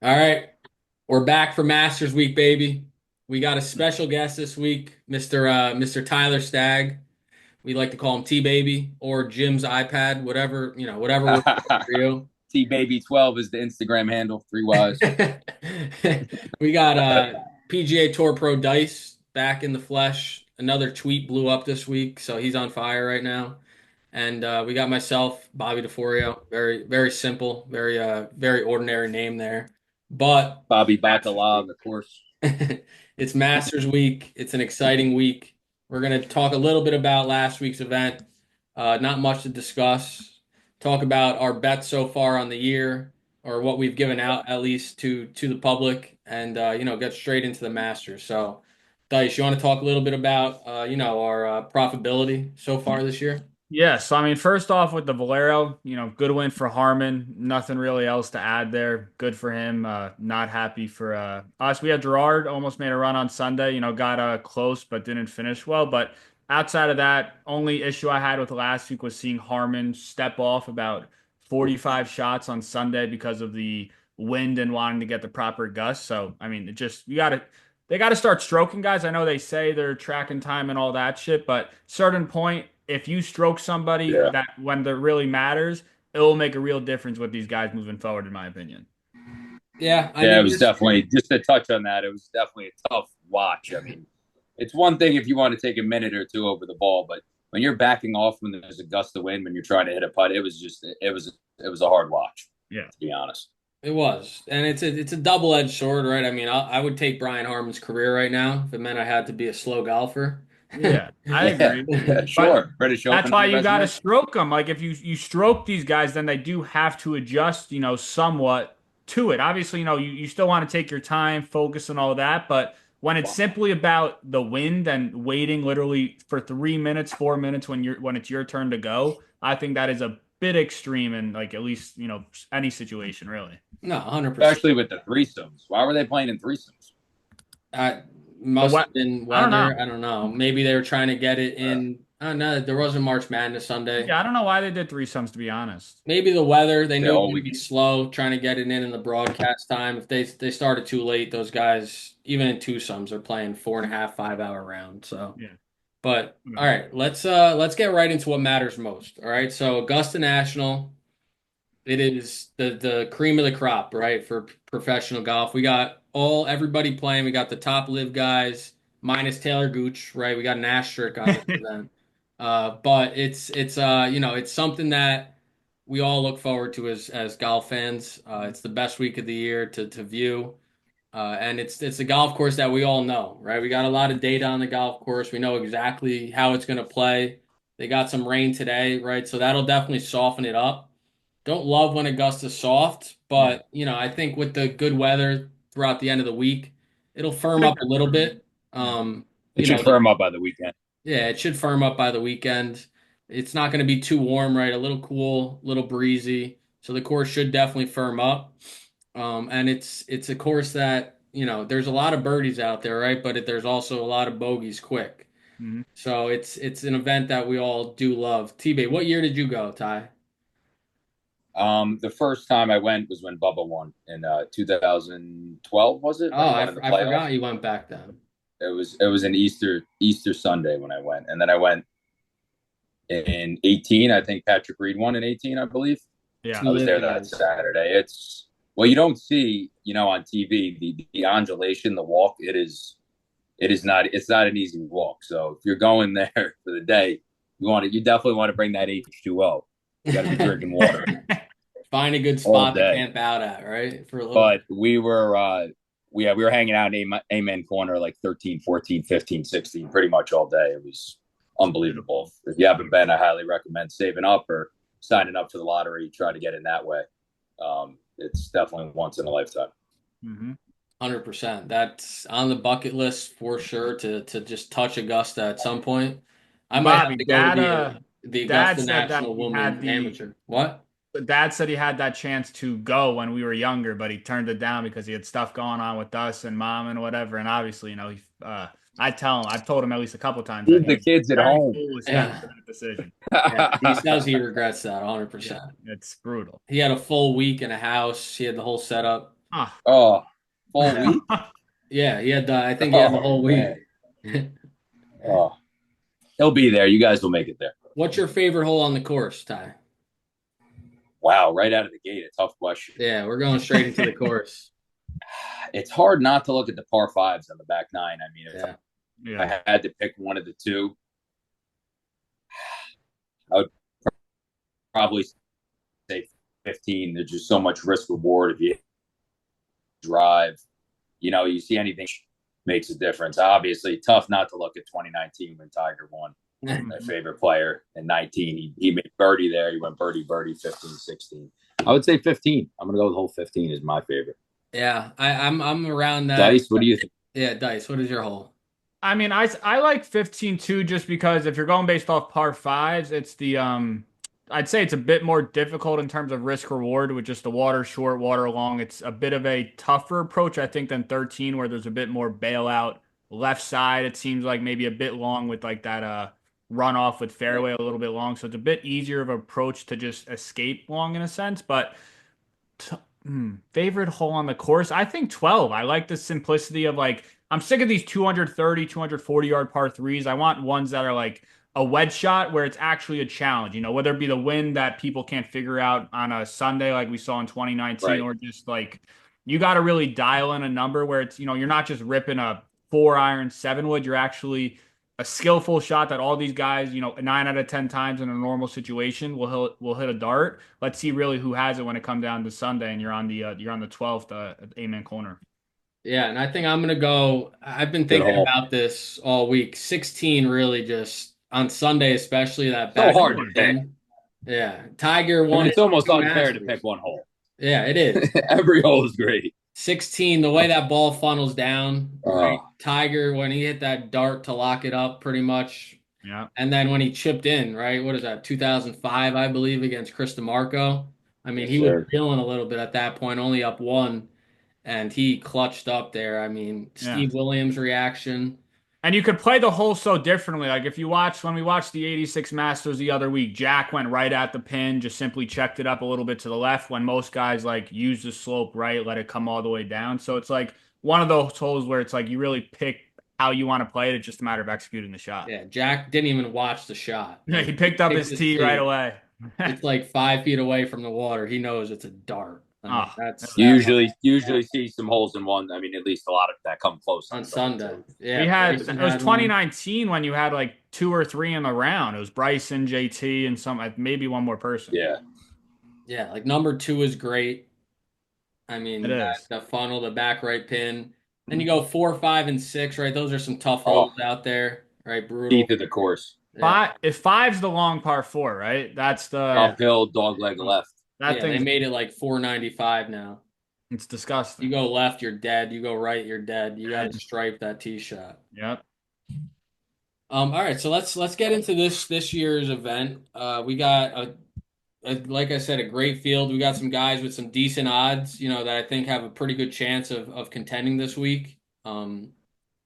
All right, we're back for Masters Week, baby. We got a special guest this week, Mr. Tyler Stagg. We like to call him T Baby or Jim's iPad, whatever whatever works for you. T Baby 12 is the Instagram handle, 3 Ys. We got PGA Tour Pro Dice back in the flesh. Another tweet blew up this week, so he's on fire right now. And we got myself, Bobby DeForio. Very, very simple, very ordinary name there. But Bobby Masters Bakalov, Week. of course. It's Masters Week. It's an exciting week. We're going to talk a little bit about last week's event. Not much to discuss. Talk about our bets so far on the year, or what we've given out at least to the public, and get straight into the Masters. So, Dice, you want to talk a little bit about our profitability so far this year? Yeah, so I mean, first off with the Valero, good win for Harman. Nothing really else to add there. Good for him. Not happy for us. We had Gerard almost made a run on Sunday. Got close but didn't finish well. But outside of that, only issue I had with last week was seeing Harman step off about 45 shots on Sunday because of the wind and wanting to get the proper gust. So I mean, it just they got to start stroking guys. I know they say they're tracking time and all that shit, but certain point, if you stroke somebody Yeah. that when it really matters, it will make a real difference with these guys moving forward, in my opinion. Yeah, I Yeah, it mean was this. definitely, just to touch on that, it was definitely a tough watch. I mean, it's one thing if you want to take a minute or two over the ball, but when you're backing off when there's a gust of wind, when you're trying to hit a putt, it was a hard watch, Yeah. to be honest. It was, and it's a double-edged sword, right? I mean, I would take Brian Harmon's career right now if it meant I had to be a slow golfer. Yeah, I Yeah, agree. yeah, But sure. British that's Open on why the you got to resume. stroke them. Like if you stroke these guys, then they do have to adjust, somewhat to it. Obviously, you still want to take your time, focus and all that, but when it's simply about the wind and waiting literally for 3 minutes, 4 minutes when it's your turn to go, I think that is a bit extreme in like at least, any situation really. No, 100%. Especially with the threesomes. Why were they playing in threesomes? I The must what have been I don't know. weather. I don't know. Maybe they were trying to get it Uh, in. I don't know. There wasn't March Madness Sunday. Yeah, I don't know why they did threesomes to be honest. Maybe the weather. They yeah, knew it was all going to be weekend. slow, trying to get it in the broadcast time. If they started too late, those guys, even in twosomes, are playing 4.5, 5 hour round. So. Yeah. But all Whatever. right, let's get right into what matters most. All right, so Augusta National, it is the cream of the crop, right, for professional golf. We got everybody playing. We got the top live guys minus Taylor Gooch, right? We got an asterisk on this event. But it's something that we all look forward to as golf fans. It's the best week of the year to view. And it's a golf course that we all know, right? We got a lot of data on the golf course. We know exactly how it's going to play. They got some rain today, right? So that'll definitely soften it up. Don't love when Augusta's soft, Yeah. but I think with the good weather throughout the end of the week, it'll firm Should up get a little through. bit. Yeah. It should firm up by the weekend. Yeah, it should firm up by the weekend. It's not going to be too warm, right? A little cool, a little breezy. So the course should definitely firm up. And it's a course that, there's a lot of birdies out there, right? But there's also a lot of bogeys quick. Mhm. So it's an event that we all do love. T-Bay, what year did you go, Ty? The first time I went was when Bubba won in 2012, was it? Oh, When he won in the I playoffs. forgot you went back then. It was an Easter Sunday when I went, and then I went in 18. I think Patrick Reed won in 18, I believe. Yeah. Two I was live there that guys. Saturday. It's well, you don't see, on TV the undulation, the walk. It's not an easy walk. So if you're going there for the day, you definitely want to bring that H2O. You got to be drinking water Find a good all spot to day. camp out at, right? For a little bit. But we were hanging out in Amen Corner like 13, 14, 15, 16, pretty much all day. It was unbelievable. If you haven't been, I highly recommend saving up or signing up for the lottery, try to get in that way. It's definitely once in a lifetime. Hmm. 100%. That's on the bucket list for sure to just touch Augusta at some point. I might have Bobby, to go to the Dad Augusta said that National he had Woman Amateur. What? Dad said he had that chance to go when we were younger, but he turned it down because he had stuff going on with us and mom and whatever. And obviously, I've told him at least a couple times that Leave he the was kids at very home. foolish coming Yeah. to that decision. Yeah. He says he regrets that Yeah, 100%. it's brutal. He had a full week in a house. He had the whole setup. Ah. Oh, full week? Yeah, he had the. I think he had the Oh, whole week. man. Oh, he'll be there. You guys will make it there. What's your favorite hole on the course, Ty? Wow, right out of the gate, a tough question. Yeah, we're going straight into the course. It's hard not to look at the par fives on the back nine. I mean, if Yeah. Yeah. I had to pick one of the two, I would probably say 15. There's just so much risk reward if you drive. You see anything makes a difference. Obviously, tough not to look at 2019 when Tiger won. My favorite player in 19. He made birdie there. He went birdie, birdie, 15, 16. I would say 15. I'm going to go with the whole 15 is my favorite. Yeah, I'm around that. Dice, what do you think? Yeah, Dice, what is your hole? I mean, I like 15 too, just because if you're going based off par fives, it's the I'd say it's a bit more difficult in terms of risk reward with just the water short, water long. It's a bit of a tougher approach, I think, than 13, where there's a bit more bailout. Left side, it seems like maybe a bit long with like that runoff with fairway a little bit long. So it's a bit easier of an approach to just escape long in a sense. But T- favorite hole on the course? I think 12. I like the simplicity of like, I'm sick of these 230, 240-yard par threes. I want ones that are like a wedge shot where it's actually a challenge, whether it be the wind that people can't figure out on a Sunday like we saw in 2019, Right. or just like you got to really dial in a number where it's, you're not just ripping a 4-iron 7-wood. You're actually a skillful shot that all these guys, 9 out of 10 times in a normal situation will hit a dart. Let's see really who has it when it comes down to Sunday, and you're on the 12th Amen corner. Yeah, and I think I'm gonna go. I've been Good thinking hole. about this all week. 16 really just on Sunday, especially that So back hard to pick. end. Yeah, Tiger I won mean, it it's almost two unfair to Masters. pick one hole. Yeah, it is. Every hole is great. 16, the way that ball funnels down, right? Oh, Tiger, when he hit that dart to lock it up pretty much. Yeah. And then when he chipped in, right? What is that, 2005, I believe, against Chris DeMarco? I mean, yes, he was sir. feeling a little bit at that point, only up one, and he clutched up there. I mean, Yeah. Steve Williams' reaction. And you could play the hole so differently. Like if you watch when we watched the 86 Masters the other week, Jack went right at the pin, just simply checked it up a little bit to the left when most guys like use the slope right, let it come all the way down. So it's like one of those holes where it's like you really pick how you want to play it. It's just a matter of executing the shot. Yeah, Jack didn't even watch the shot. Yeah, he picked up his tee right away. It's like 5 feet away from the water. He knows it's a dart. I mean, Oh, that's You that usually see some holes in one. I mean, at least a lot of that come close on Sunday. too. Yeah, we had Bryson it was had one. 2019 when you had like 2 or 3 in the round. It was Bryson, JT, and some maybe one more person. Yeah. Yeah, like number two is great. I mean, It is. the funnel, the back right pin. Then you go 4, 5, and 6, right? Those are some tough Oh, holes out there, right? Brutal. teeth of the course. Yeah. If five's the long par four, right? That's the Yeah. Uphill, dog leg left. that Yeah, they thing. made it like 495 now. It's You disgusting. go left, you're dead. You go right, you're dead. You got to stripe that tee shot. Yep. All right, so let's get into this year's event. We got like I said, a great field. We got some guys with some decent odds, that I think have a pretty good chance of contending this week. And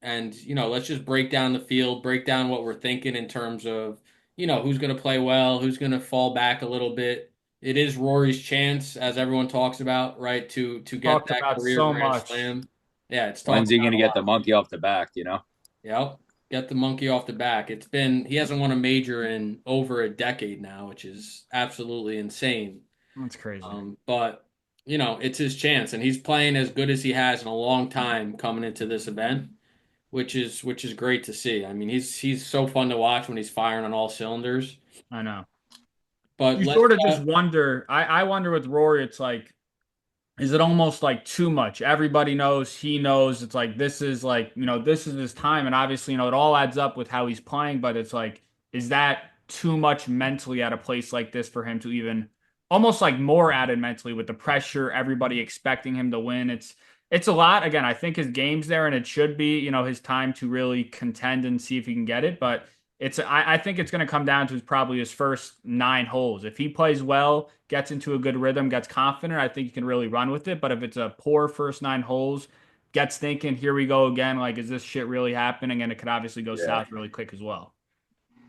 let's just break down the field, break down what we're thinking in terms of, who's going to play well, who's going to fall back a little bit. It is Rory's chance, as everyone talks about, right, to get Talked that about career so Grand much. Slam. Yeah, it's When's talked he about going to a get the lot. monkey off the back? Yep. Get the monkey off the back. He hasn't won a major in over a decade now, which is absolutely insane. That's crazy. But it's his chance, and he's playing as good as he has in a long time coming into this event, which is great to see. I mean, he's so fun to watch when he's firing on all cylinders. I know. But You let's sort of just wonder. I wonder with Rory, it's like, is it almost like too much? Everybody knows, he knows. It's like this is like, this is his time. And obviously, it all adds up with how he's playing, but it's like, is that too much mentally at a place like this for him to even almost like more added mentally with the pressure, everybody expecting him to win? It's a lot. Again, I think his game's there and it should be, his time to really contend and see if he can get it. But I think it's going to come down to probably his first 9 holes. If he plays well, gets into a good rhythm, gets confident, I think he can really run with it. But if it's a poor first 9 holes, gets thinking, here we go again, like, is this shit really happening? And it could obviously go south really quick as well.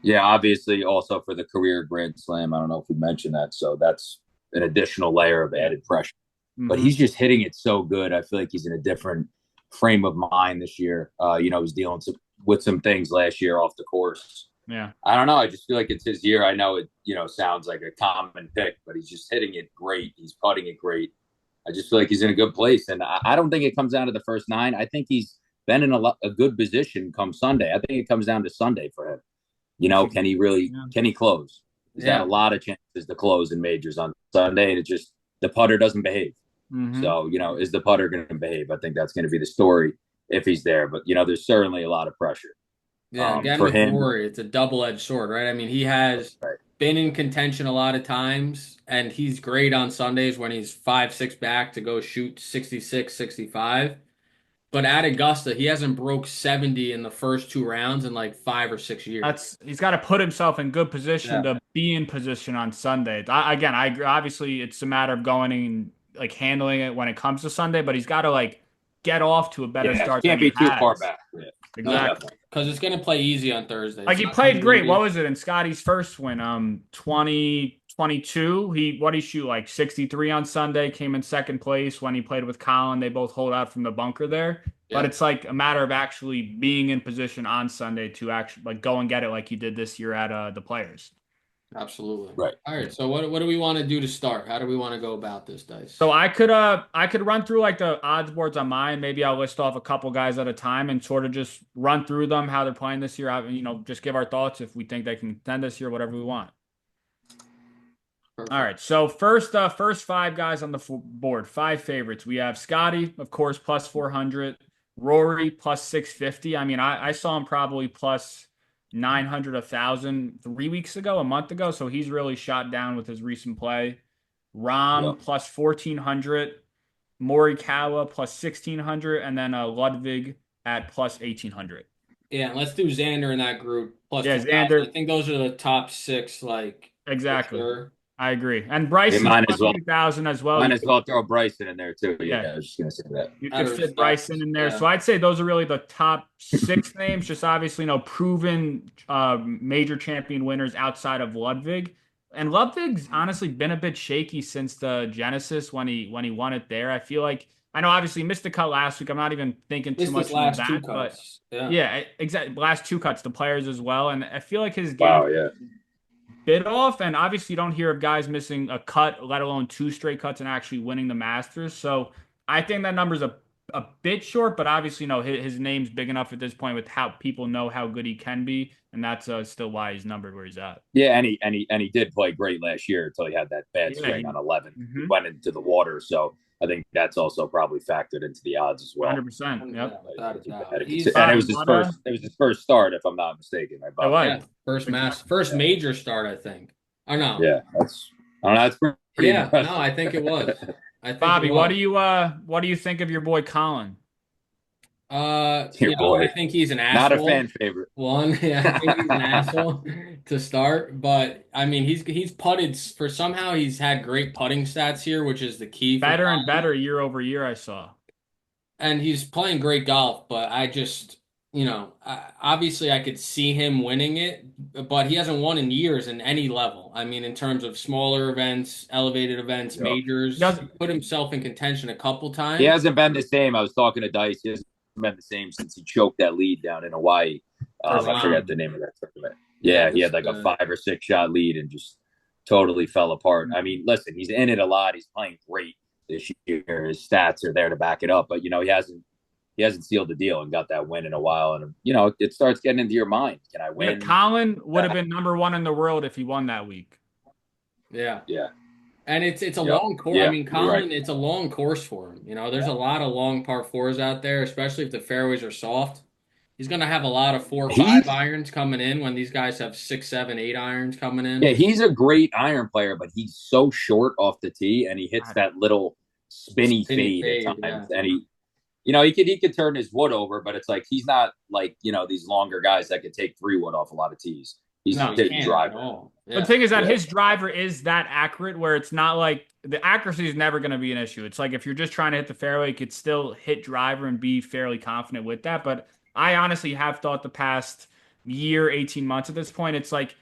Yeah, obviously also for the career Grand Slam. I don't know if we mentioned that. So that's an additional layer of added pressure. but he's just hitting it so good. I feel like he's in a different frame of mind this year. He's dealing with some things last year off the course. Yeah. I don't know. I just feel like it's his year. I know it, sounds like a common pick, but he's just hitting it great. He's putting it great. I just feel like he's in a good place. And I don't think it comes down to the first nine. I think he's been in a good position come Sunday. I think it comes down to Sunday for him. Can he close? He's had a lot of chances to close in majors on Sunday, and the putter doesn't behave. So, is the putter going to behave? I think that's going to be the story if he's there. But, there's certainly a lot of pressure. Yeah, again with Rory, it's a double-edged sword, right? I mean, he has been in contention a lot of times, and he's great on Sundays when he's 5-6 back to go shoot 66, 65. But at Augusta, he hasn't broke 70 in the first 2 rounds in like 5 or 6 years. He's got to put himself in good position to be in position on Sunday. I agree. Obviously, it's a matter of going and like handling it when it comes to Sunday, but he's got to like get off to a better start. Can't be too far back. Yeah. Exactly. Because it's going to play easy on Thursday. Like he played great. What was it in Scottie's first win? 2022. He shoot like 63 on Sunday, came in second place when he played with Colin. They both hold out from the bunker there. Yeah. But it's like a matter of actually being in position on Sunday to actually like go and get it like he did this year at the Players. Absolutely. Right. All right. So what do we want to do to start? How do we want to go about this, Dice? So I could run through like the odds boards on mine. Maybe I'll list off a couple guys at a time and sort of just run through them, how they're playing this year. Just give our thoughts if we think they can contend this year, whatever we want. Perfect. All right. So first 5 guys on the board, 5 favorites. We have Scottie, of course, plus 400. Rory plus 650. I mean, I saw him probably plus 900, 1,000 3 weeks ago, a month ago. So he's really shot down with his recent play. Rahm plus 1,400, Morikawa plus 1,600, and then Ludwig at plus 1,800. Yeah, let's do Xander in that group. Plus, Xander. I think those are the top 6. Exactly. Sure. I agree. And Bryson plus 2,000 as well. Might as well throw Bryson in there too. Yeah, I was just gonna say that. You could fit Bryson in there. Yeah. So I'd say those are really the top 6 names. Just obviously, proven major champion winners outside of Ludwig. And Ludwig's honestly been a bit shaky since the Genesis when he won it there. I feel like I know obviously he missed the cut last week. I'm not even thinking too much of that, but exactly. Last 2 cuts, the Players as well. And I feel like his game bit off, and obviously you don't hear of guys missing a cut, let alone 2 straight cuts and actually winning the Masters. So I think that number's a bit short, but obviously his name's big enough at this point with how people know how good he can be, and that's still why he's numbered where he's at. Yeah, and he did play great last year until he had that bad swing on 11. He went into the water, so I think that's also probably factored into the odds as well. 100%. Yep. And it was his first start, if I'm not mistaken. First major start, I think. I know. Yeah, that's pretty impressive. No, I think it was. Bobby, what do you think of your boy Colin? Boy. I think he's an asshole. Not a fan favorite. I think he's an asshole to start, but I mean he's putted for somehow he's had great putting stats here, which is the key. Better and better year over year, I saw. And he's playing great golf, but I just obviously I could see him winning it, but he hasn't won in years in any level. I mean, in terms of smaller events, elevated events, majors, he put himself in contention a couple times. He hasn't been the same. I was talking to Dice. He hasn't been the same since he choked that lead down in Hawaii. I forget the name of that tournament. Yeah, he had like a 5 or 6 shot lead and just totally fell apart. I mean, listen, he's in it a lot. He's playing great this year. His stats are there to back it up, but he hasn't sealed the deal and got that win in a while. And it starts getting into your mind. Can I win? Yeah, Colin would have been number 1 in the world if he won that week. Yeah. Yeah. And it's a long course. I mean, Colin, it's a long course for him. There's a lot of long par 4s out there, especially if the fairways are soft. He's going to have a lot of 4 or 5 irons coming in when these guys have 6, 7, 8 irons coming in. Yeah, he's a great iron player, but he's so short off the tee, and he hits that little spinny fade at times. Yeah. And he could turn his wood over, but it's like he's not like these longer guys that could take 3 wood off a lot of tees. He's a driver. Yeah. The thing is that his driver is that accurate where it's not like the accuracy is never going to be an issue. It's like if you're just trying to hit the fairway, you could still hit driver and be fairly confident with that. But I honestly have thought the past year, 18 months at this point, it's like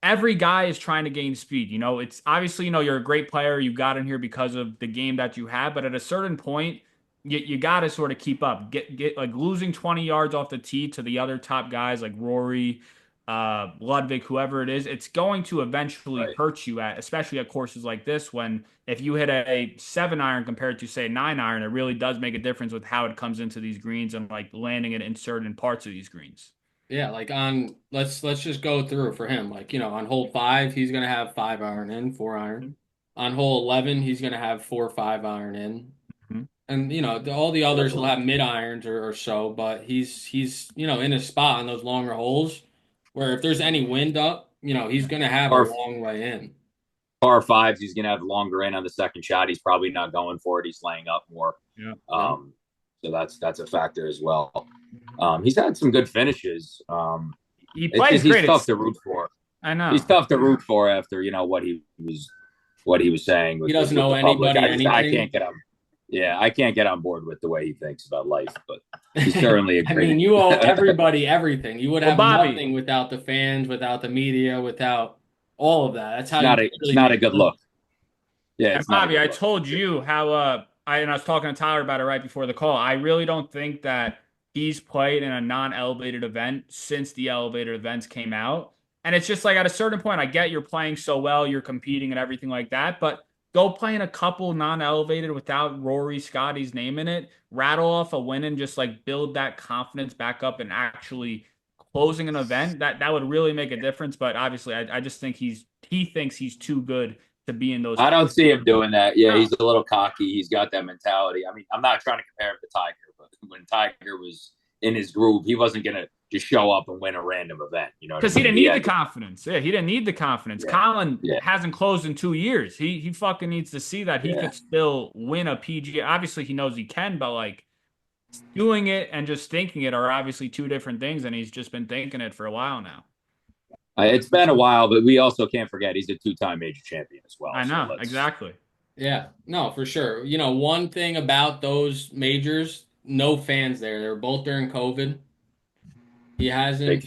every guy is trying to gain speed. It's obviously, you're a great player. You got in here because of the game that you have, but at a certain point, you got to sort of keep up. Get like losing 20 yards off the tee to the other top guys like Rory, Ludwig, whoever it is. It's going to eventually Right. hurt you especially at courses like this when if you hit a 7 iron compared to say 9 iron, it really does make a difference with how it comes into these greens and like landing it in certain parts of these greens. Yeah, like on let's just go through for him. Like, on hole 5, he's gonna have 5 iron in, 4 iron. On hole 11, he's gonna have 4 5 iron in. Mhm. And all the others will Definitely. have mid irons or so, but he's in a spot on those longer holes where if there's any wind up, he's gonna have a Par long way in. par fives, he's gonna have longer in on the second shot. He's probably not going for it. He's laying up more. Yeah. Yep. So that's a factor as well. He's had some good finishes. He It's plays just he's great. tough to root for. I He's know. tough to root for after what he was saying He with doesn't know the public. anybody I can't anything. get on. Yeah, I can't get on board with the way he thinks about life, but he's certainly a I mean, great. you owe everybody everything. You would Well, have Bobby, nothing without the fans, without the media, without all of that. That's how you It's really not make a a good living. look. Yeah, and it's not a Bobby, good I look. told you how I was talking to Tyler about it right before the call. I really don't think that he's played in a non-elevated event since the elevated events came out. And it's just like at a certain point, I get you're playing so well, you're competing and everything like that, but go play in a couple non-elevated without Rory Scottie's name in it, rattle off a win and just like build that confidence back up and actually closing an event. That would really make a difference. But obviously, I just think he thinks he's too good to be in those. I don't see him doing that. Yeah, No, he's a little cocky. He's got that mentality. I mean, I'm not trying to compare him to Tiger, but when Tiger was in his groove, he wasn't gonna just show up and win a random event. You know what I because he mean? didn't He need the had, confidence. Yeah, he didn't need the confidence. yeah, Colin yeah, hasn't closed in 2 years. He fucking needs to see that he yeah. could still win a PGA. Obviously, he knows he can, but like doing it and just thinking it are obviously two different things, and he's just been thinking it for a while now. It's been a while, but we also can't forget he's a two-time major champion as well. I So know let's. exactly. Yeah, no, for sure. One thing about those majors, no fans there. They were both during COVID. He Big hasn't,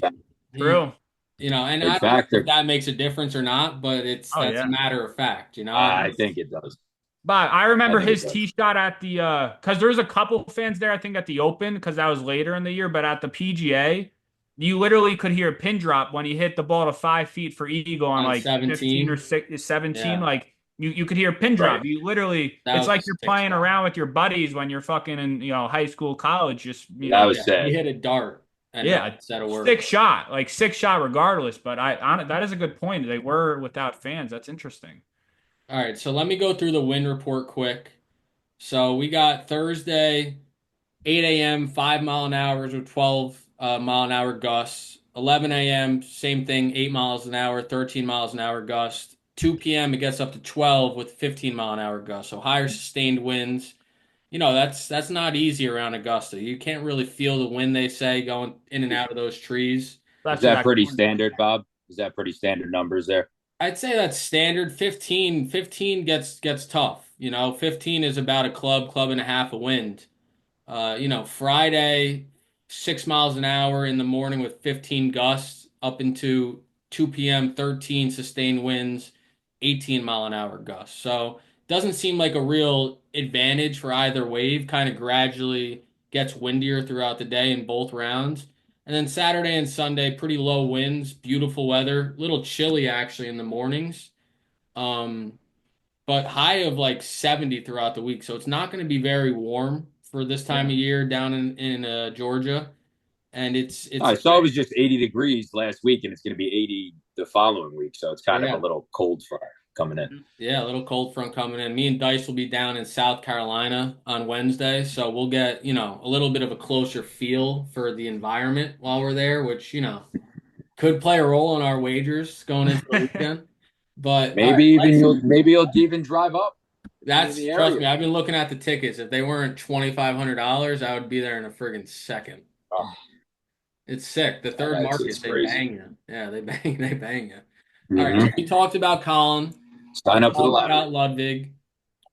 he, True. and big I don't know if factor. that makes a difference or not, but Oh that's a yeah. matter of fact. I think it does. But I I remember think it his does. tee shot at the because there was a couple fans there, I think at the Open, because that was later in the year, but at the PGA, you literally could hear a pin drop when he hit the ball to 5 feet for eagle on On like 15 or 17. 17. Yeah, Like you could hear a pin Right. drop. You literally, that it's was a like you're sick playing shot. around with your buddies when you're fucking in high school, college. Just That Yeah, was he sad. hit a dart and yeah, said a word. sick shot, like sick shot regardless. But that is a good point. They were without fans. That's interesting. All right, so let me go through the win report quick. So we got Thursday, 8 a.m., 5 mile an hour with 12 mile an hour gusts. 11 a.m., same thing, 8 miles an hour, 13 miles an hour gust. 2 p.m., it gets up to 12 with 15 mile an hour gusts. So higher sustained winds. That's not easy around Augusta. You can't really feel the wind, they say, going in and out of those trees. Is Especially that that pretty corner. standard, Bob? Is that pretty standard numbers there? I'd say that's standard. 15 gets tough. 15 is about a club and a half of wind. Friday, 6 miles an hour in the morning with 15 gusts up into 2 p.m., 13 sustained winds, 18 mile an hour gusts. So doesn't seem like a real advantage for either wave, kind of gradually gets windier throughout the day in both rounds. And then Saturday and Sunday, pretty low winds, beautiful weather, a little chilly actually in the mornings. Um, but high of like 70 throughout the week. So it's not going to be very warm for this time Yeah. of year down in Georgia, and it's I saw it was just 80 degrees last week, and it's going to be 80 the following week. So it's kind of a yeah, little cold front coming in. yeah, a little cold front coming in. Me and Dice will be down in South Carolina on Wednesday, so we'll get a little bit of a closer feel for the environment while we're there, which could play a role in our wagers going into the weekend. But all right, Maybe you'll even drive up in that's the trust area. me. I've been looking at the tickets. If they weren't $2,500, I would be there in a friggin' second. Oh, It's sick. The third it's market, they crazy. bang you. Yeah, they bang, they bang you. All right, so Mm-hmm. we talked about Colin. Sign We up for the talked lottery. about Ludwig.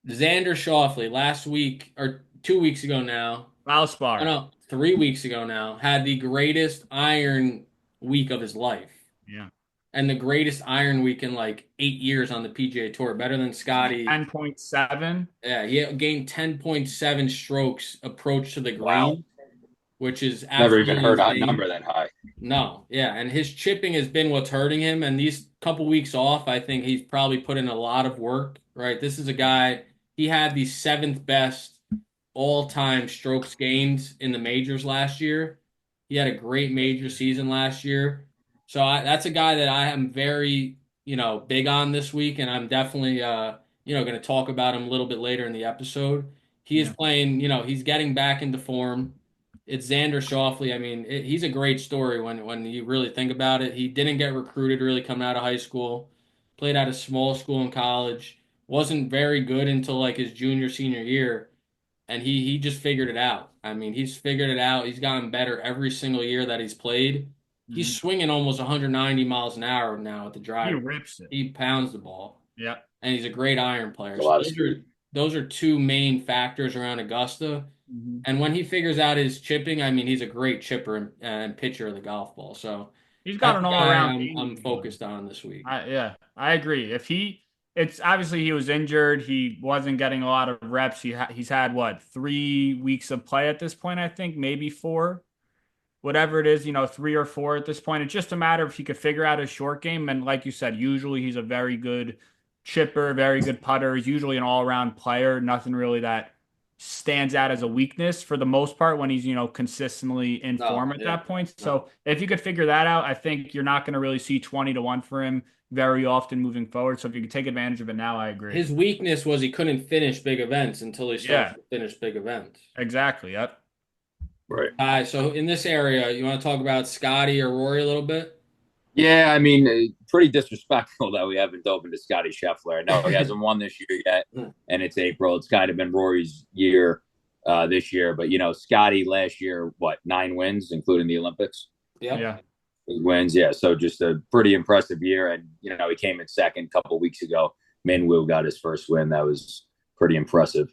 Xander Schauffele last week or 2 weeks ago now. I Valspar. know 3 weeks ago now had the greatest iron week of his life. Yeah. and the greatest iron week in like 8 years on the PGA Tour, better than Scottie. 10.7. Yeah, he gained 10.7 strokes approach to the Wow. green, which is Never even absolutely heard a insane. number that high. No, yeah, and his chipping has been what's hurting him. And these couple weeks off, I think he's probably put in a lot of work, right? This is a guy, he had the seventh best all-time strokes gained in the majors last year. He had a great major season last year. So that's a guy that I am very, big on this week, and I'm definitely, going to talk about him a little bit later in the episode. He is Yeah. playing, he's getting back into form. It's Xander Schauffele. I mean, he's a great story when you really think about it. He didn't get recruited really coming out of high school. Played at a small school in college. Wasn't very good until like his junior senior year, and he just figured it out. I mean, he's figured it out. He's gotten better every single year that he's played. He's Mhm. swinging almost 190 miles an hour now at the He driver. rips it. He pounds the ball, Yeah. and he's a great iron player. A So lot of speed. those are two main factors around Augusta. Mhm. And when he figures out his chipping, I mean, he's a great chipper and pitcher of the golf ball. So He's got that's an the guy all-around I'm game. focused on this week. Yeah, I agree. It's obviously he was injured. He wasn't getting a lot of reps. He's had what 3 weeks of play at this point. I think maybe four, whatever it is. 3 or 4 at this point. It's just a matter of he could figure out his short game. And like you said, usually he's a very good chipper, very good putter. He's usually an all-around player. Nothing really that stands out as a weakness for the most part when he's consistently in No, form at yeah, that point. no. So if you could figure that out, I think you're not going to really see 20-1 for him very often moving forward. So if you can take advantage of it now, I agree. His weakness was he couldn't finish big events until he started Yeah, to finish big events. exactly. Yep. Right. So in this area, you want to talk about Scottie or Rory a little bit? Yeah, I mean, pretty disrespectful that we haven't opened to Scottie Scheffler. I know he hasn't won this year yet, and it's April. It's kind of been Rory's year this year. But, Scottie last year, 9 wins, including the Olympics? Yep. Yeah. Wins, yeah. So just a pretty impressive year. And, he came in second a couple of weeks ago. Minwoo got his first win. That was pretty impressive.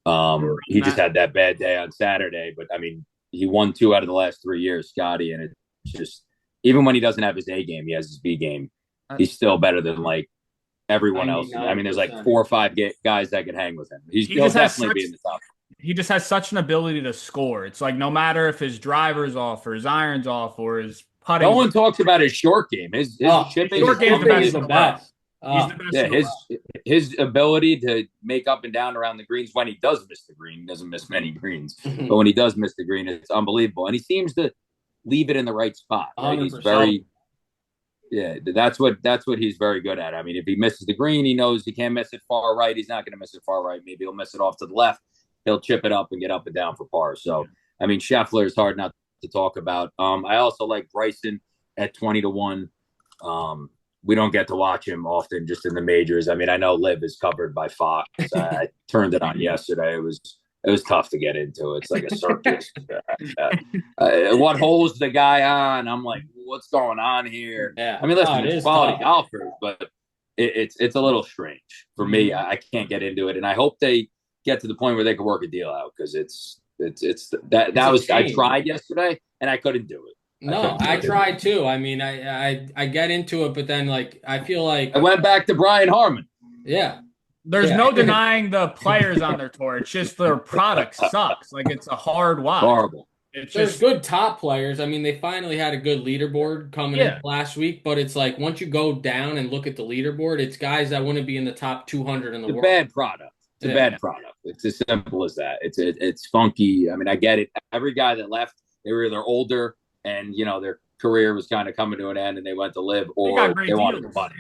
He just had that bad day on Saturday. But, I mean, he won 2 out of the last 3 years, Scottie, and it's just – even when he doesn't have his A game, he has his B game. He's still better than like everyone else. I mean, there's like 4 or 5 guys that could hang with him. He'll definitely be in the top. He just has such an ability to score. It's like no matter if his driver's off or his iron's off or his putting. No one talks about his short game. His chipping. Short game is the best. He's the best. Yeah, his ability to make up and down around the greens when he does miss the green. He doesn't miss many greens, but when he does miss the green, it's unbelievable. And he seems to leave it in the right spot. Right? He's that's what he's very good at. I mean, if he misses the green, he knows he can't miss it far right. He's not going to miss it far right. Maybe he'll miss it off to the left. He'll chip it up and get up and down for par. So, I mean, Scheffler is hard not to talk about. I also like Bryson at 20-1. We don't get to watch him often just in the majors. I mean, I know Liv is covered by Fox. I turned it on yesterday. It was tough to get into. It's like a circus. What hole's the guy on? I'm like, what's going on here? Yeah. I mean, listen, it's quality golfers, but it's a little strange for me. I can't get into it, and I hope they get to the point where they can work a deal out because I tried yesterday and I couldn't do it. No, I tried too. I mean, I get into it, but then like I feel like I went back to Brian Harman. Yeah. There's no denying the players on their tour. It's just their product sucks. Like it's a hard watch. Horrible. There's good top players. I mean, they finally had a good leaderboard coming in last week, but it's like once you go down and look at the leaderboard, it's guys that wouldn't be in the top 200 in the world. Bad product. It's a bad product. It's as simple as that. It's funky. I mean, I get it. Every guy that left, they were either older and their career was kind of coming to an end, and they went to live, or they wanted the money.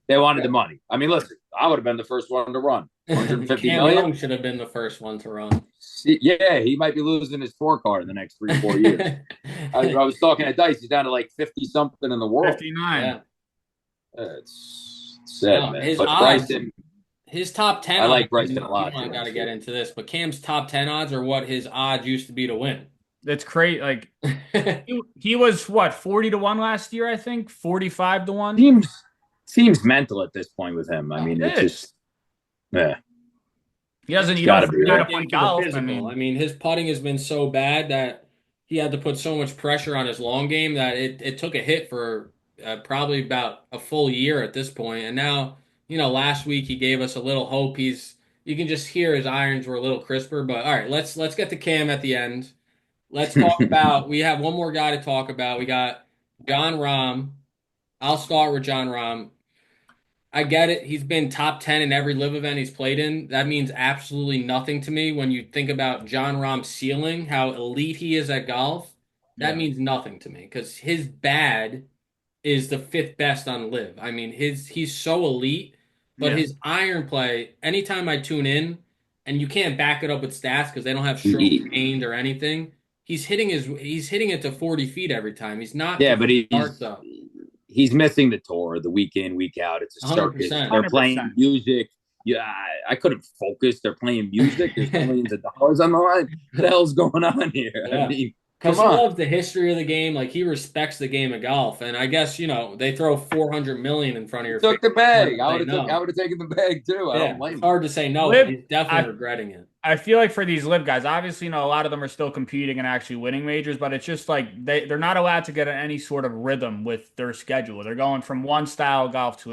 They wanted the money. I mean, listen, I would have been the first one to run. 150 million should have been the first one to run. Yeah, he might be losing his scorecard in the next 3-4 years. I was talking to Dice. He's down to like 50 something in the world. 59. Yeah. It's sad, man. His but odds, Bryson, his top 10. I like Bryson a lot. I got to get into this, but Cam's top 10 odds are what his odds used to be to win. It's crazy. Like he was what 40-1 last year, I think 45-1. Seems mental at this point with him. I mean, it's just he doesn't. You got to play golf. I mean, his putting has been so bad that he had to put so much pressure on his long game that it took a hit for probably about a full year at this point. And now, last week he gave us a little hope. You can just hear his irons were a little crisper. But all right, let's get to Cam at the end. Let's talk about. We have one more guy to talk about. We got John Rahm. I'll start with John Rahm. I get it. He's been top 10 in every live event he's played in. That means absolutely nothing to me when you think about John Rahm's ceiling, how elite he is at golf. That Yeah. means nothing to me because his bad is the fifth best on live. I mean, he's so elite, but Yeah. his iron play, anytime I tune in, and you can't back it up with stats because they don't have strokes gained or anything. He's hitting it to 40 feet every time. He's not Yeah, throwing but darts up. he's missing the tour, the week in, week out. It's a circus. 100%. They're playing 100%. music. Yeah, I couldn't focus. They're playing music. There's millions of dollars on the line. What the hell's going on here? Yeah. I mean, Because come he on. loves the history of the game. Like he respects the game of golf. And I guess, they throw 400 million in front of your face. Took the bag. Hard to say I no. would have taken the bag too. I don't Yeah. blame It's him. hard to say no, but Live, he's definitely I regretting it. I feel like for these live guys, obviously, a lot of them are still competing and actually winning majors, but it's just like they're not allowed to get in any sort of rhythm with their schedule. They're going from one style of golf Right. to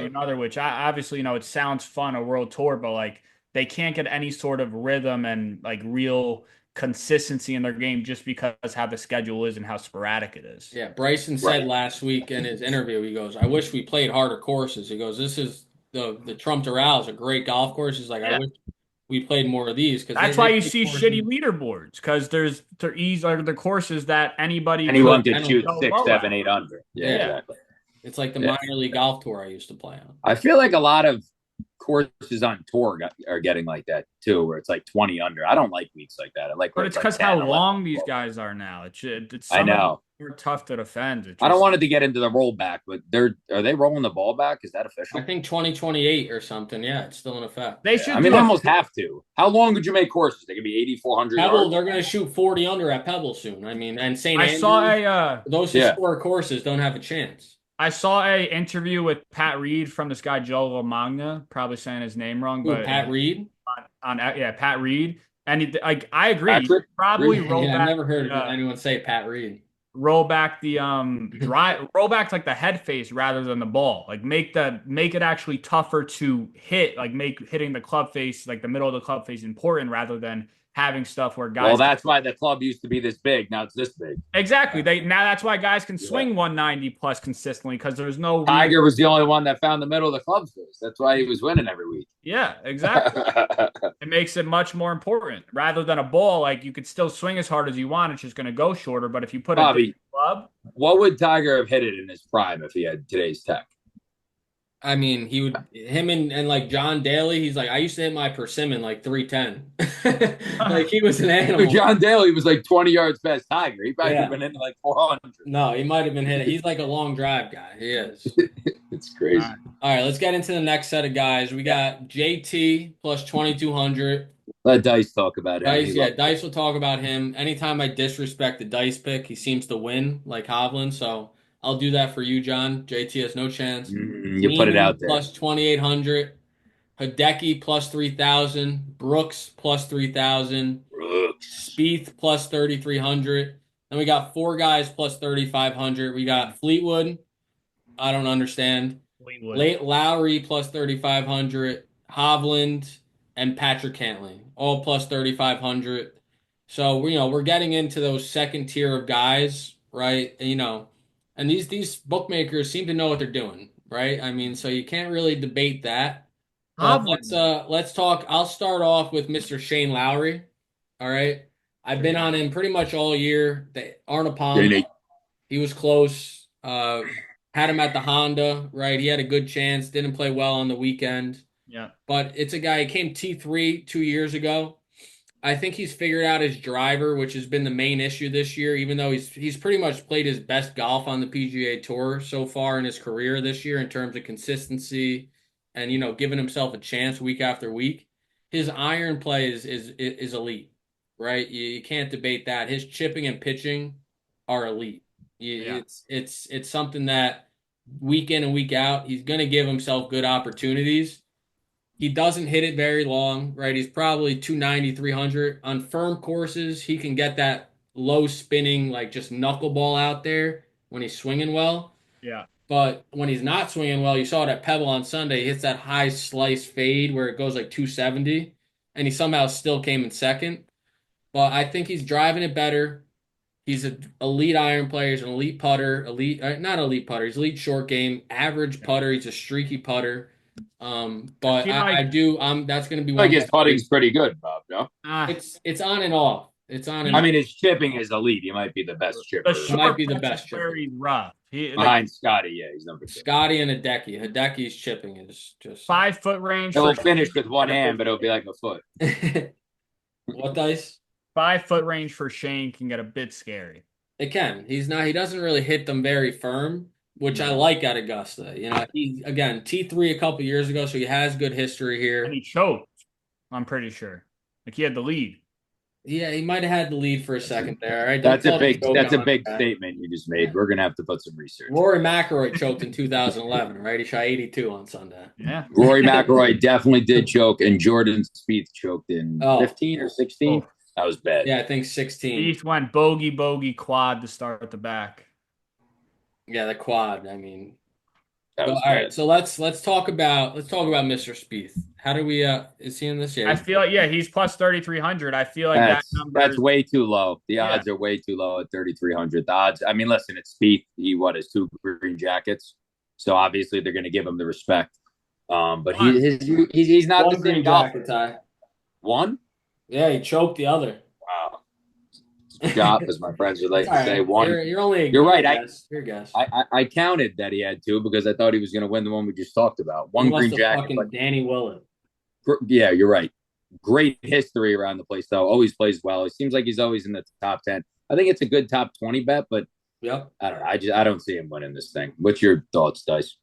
another, which obviously, it sounds fun, a world tour, but like they can't get any sort of rhythm and like real consistency in their game just because how the schedule is and how sporadic it is. Yeah. Bryson said Right. last week in his interview, he goes, I wish we played harder courses. He goes, this is the Trump Doral is a great golf course. He's like, I Yeah. wish we played more of these because That's they why you play see courses. shitty leaderboards because they're easy are the courses that anybody Anyone could could shoot go 6, low 7, at. 8 under. Yeah, Yeah. exactly. It's like the Yeah. minor league golf tour I used to play on. I feel like a lot of courses on tour are getting like that too, where it's like 20 under. I don't like weeks like that. I like, But where it's like because 10, how 11. long these guys are now. It's I some of them know. are tough to defend. I don't want it to get into the rollback, but are they rolling the ball back? Is that I official? think 2028 or something. Yeah, it's still in effect. They should I mean, do they a almost have to. How long would you make courses? They could be 8,400 Pebble, yards. they're going to shoot 40 under at Pebble soon. I mean, and St. I saw Andrews, those Yeah. historic courses don't have a chance. I saw a interview with Pat Reed from this guy Joe Romagna, probably saying his name wrong, Ooh, but Pat Reed? Pat Reed, and I agree. Patrick Probably Reed? roll Yeah, I've back never heard anyone say Pat Reed. roll back the roll back like the head face rather than the ball. Like make it actually tougher to hit. Like make hitting the club face, like the middle of the club face, important rather than having stuff where guys. Well, that's why the club used to be this big. Now it's this big. Exactly. That's why guys can swing 190 plus consistently because there's no Tiger was the only one that found the middle of the club face. That's why he was winning every week. Yeah, exactly. It makes it much more important rather than a ball. Like you could still swing as hard as you want. It's just going to go shorter. But if you put Bobby, a club, what would Tiger have hit it in his prime if he had today's tech? I mean, him and like John Daly, he's like, I used to hit my persimmon like 310. Like he was an animal. John Daly was like 20 yards past Tiger. He probably Yeah. would have been in like 400. No, he might have been hit. He's like a long drive guy. He is. It's crazy. All right, let's get into the next set of guys. We got JT plus 2,200. Let Dice talk about it. Dice will talk about him. Anytime I disrespect the Dice pick, he seems to win like Hovland. So I'll do that for you, John. JT has no chance. You put it out there. Plus 2,800. Hideki plus 3,000. Brooks plus 3,000. Spieth plus 3,300. Then we got four guys plus 3,500. We got Fleetwood. I don't understand. Late Lowry plus 3,500. Hovland and Patrick Cantlay all plus 3,500. So we're getting into those second tier of guys, right? And these bookmakers seem to know what they're doing, right? I mean, so you can't really debate that. But let's talk. I'll start off with Mr. Shane Lowry. All right. I've been on him pretty much all year. The Arnold Palmer, he was close. Had him at the Honda, right? He had a good chance. Didn't play well on the weekend. Yeah. But it's a guy, he came T3 2 years ago. I think he's figured out his driver, which has been the main issue this year, even though he's pretty much played his best golf on the PGA Tour so far in his career this year in terms of consistency and, giving himself a chance week after week. His iron play is elite, right? You can't debate that. His chipping and pitching are elite. It's something that week in and week out, he's going to give himself good opportunities. He doesn't hit it very long, right? He's probably 290, 300. On firm courses, he can get that low spinning, like just knuckleball out there when he's swinging well. Yeah. But when he's not swinging well, you saw it at Pebble on Sunday. He hits that high slice fade where it goes like 270, and he somehow still came in second. But I think he's driving it better. He's an elite iron player. He's an elite putter. Not elite putter. He's elite short game, average putter. He's a streaky putter. I But feel like that's going to be I one think of his my putting's pretty good, Bob. No, It's on and off. It's on and I off. mean his chipping is elite. He might be the best the chipper He might short be the putts is best chipper. where he's rough. He like behind Scottie. Yeah, he's number 2. Scottie and Hideki. Hideki's chipping is just 5-foot range He'll for finish with one and a hand, bit but it'll be like a foot. what dice? 5-foot range for Shane can get a bit scary. It can. He doesn't really hit them very firm, which I like at Augusta. He again T3 a couple years ago, so he has good history And here. he choked, I'm pretty sure. Like he had the lead. Yeah, he might have had the lead for a second there. All right, That's don't a tell me big. choke That's a on big that. statement you just made. We're gonna have to put some research. Rory McIlroy choked in 2011, right? He shot 82 on Sunday. Yeah. Rory McIlroy definitely did choke, and Jordan Spieth choked in 15 or 16. Oh. That was bad. Yeah, I think 16. Spieth went bogey quad to start at the back. Yeah, the quad. I mean, That was all bad. right. So let's talk about Mr. Spieth. How do we? Is he in this? Yeah, I feel like he's plus 3,300. I feel like that number that's way too low. The odds are way too low at 3,300. The odds. I mean, listen, it's Spieth. He has 2 green jackets, so obviously they're going to give him the respect. But he's not one the green same jacket golfer. tie. One? Yeah, he choked the other. Wow. Job, as my friends would like to say. Right. One. You're right. Your guess. I counted that he had 2 because I thought he was going to win the one we just talked about. One he green must have jacket. fucking Danny Willett. Yeah, you're right. Great history around the place, though. Always plays well. It seems like he's always in the top 10. I think it's a good top 20 bet, but yep. I don't know. I don't see him winning this thing. What's your thoughts, Dice?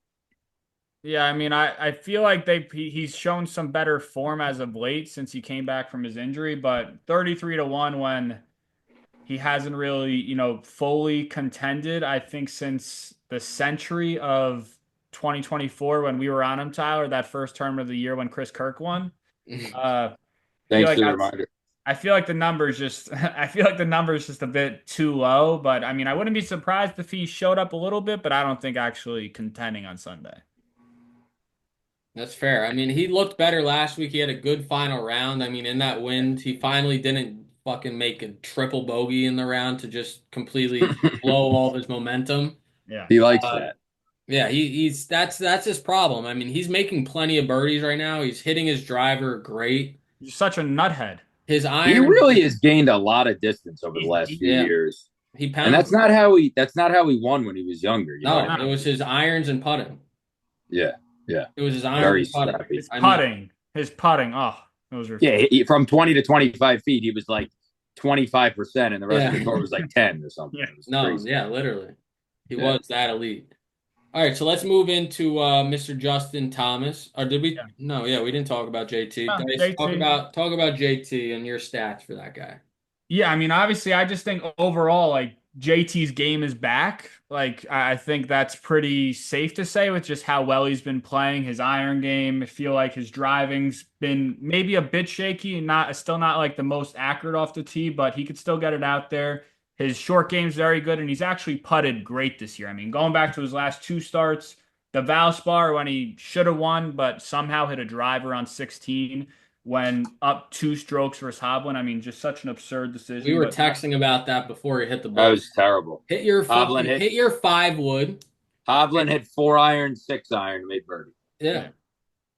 Yeah, I mean, I feel like he's shown some better form as of late since he came back from his injury, but 33-1 when he hasn't really, fully contended, I think, since the century of 2024 when we were on him, Tyler, that first tournament of the year when Chris Kirk won. Thanks for the reminder. I feel like the number's just a bit too low, but I mean, I wouldn't be surprised if he showed up a little bit, but I don't think actually contending on Sunday. That's fair. I mean, he looked better last week. He had a good final round. I mean, in that wind, he finally didn't fucking make a triple bogey in the round to just completely blow all of his momentum. Yeah. He likes that. Yeah, that's his problem. I mean, he's making plenty of birdies right now. He's hitting his driver great. He's such a nuthead. His iron. He really has gained a lot of distance over the last few years. And that's not how he won when he was younger. It was his irons and putting. Yeah. Yeah. It was his irons and putting. His putting. Oh, those are from 20 to 25 feet, he was like 25%, and the rest of the court was like 10 or something. Yeah. Literally. He was that elite. All right, so let's move into Mr. Justin Thomas. Or did we? Yeah. No, we didn't talk about JT. JT. Talk about JT and your stats for that guy. Yeah, I mean, obviously, I just think overall, like JT's game is back. Like, I think that's pretty safe to say with just how well he's been playing. His iron game, I feel like his driving's been maybe a bit shaky, and still not like the most accurate off the tee, but he could still get it out there. His short game's very good, and he's actually putted great this year. I mean, going back to his last 2 starts, the Valspar when he should have won, but somehow hit a driver on 16 when up 2 strokes versus Hovland. I mean, just such an absurd decision. We were texting about that before he hit the ball. That was terrible. Hit your 5 wood. Hovland hit 4 iron, 6 iron, made birdie. Yeah.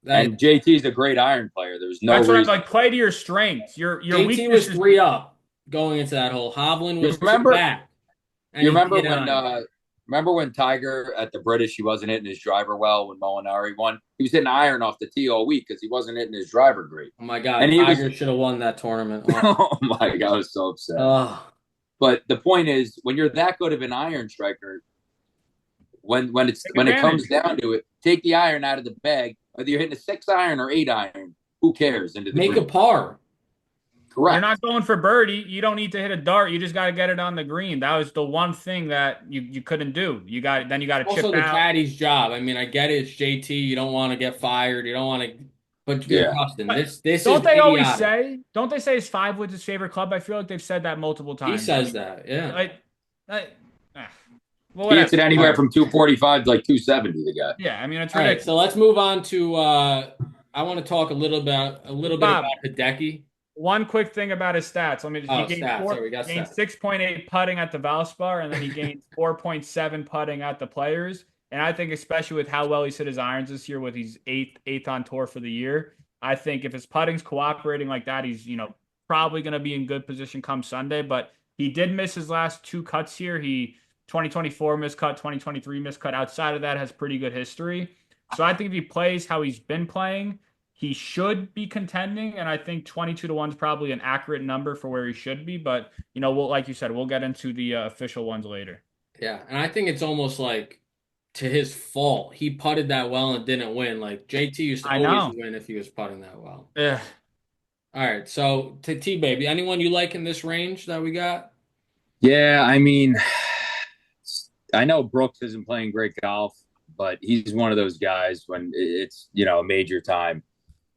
And JT's a great iron player. There's no reason. What I'm like. Play to your strengths. Your JT was 3 up going into that hole. Hovland was 2 back. You remember when Tiger at the British, he wasn't hitting his driver well when Molinari won? He was hitting iron off the tee all week because he wasn't hitting his driver great. Oh, my God. And Tiger should have won that tournament. Oh, my God. I was so upset. But the point is, when you're that good of an iron striker, when it comes down to it, take the iron out of the bag. Whether you're hitting a 6 iron or 8 iron, who cares? Make a par. Correct. You're not going for birdie. You don't need to hit a dart. You just got to get it on the green. That was the one thing that you couldn't do. You got to chip out. Also, the caddy's job. I mean, I get it. It's JT. You don't want to get fired. You don't want to. But Justin, this don't is they idiotic. always say? Don't they say his 5 wood's his favorite club? I feel like they've said that multiple times. He says that. Yeah. Well, He hits whatever. it anywhere from 245 to like 270. The guy. Yeah, I mean it's All right, ridiculous. so let's move on to I want to talk a little bit Bob, about Hideki. one quick thing about his stats. He Oh, gained stats. There we got gained stats. 6.8 putting at the Valspar, and then he gained 4.7 putting at the Players. And I think especially with how well he's hit his irons this year, with he's eighth on tour for the year, I think if his putting's cooperating like that, he's probably going to be in good position come Sunday. But he did miss his last two cuts here. He 2024 miscut, 2023 miscut. Outside of that, has pretty good history. So I think if he plays how he's been playing, he should be contending, and I think 22 to 1 is probably an accurate number for where he should be. But we'll, like you said, we'll get into the official ones later. Yeah, and I think it's almost like to his fault. He putted that well and didn't win. Like JT used to I always know. win if he was putting that well. Yeah. All right, so to T baby, anyone you like in this range that we got? Yeah, I mean, I know Brooks isn't playing great golf, but he's one of those guys when it's a major time.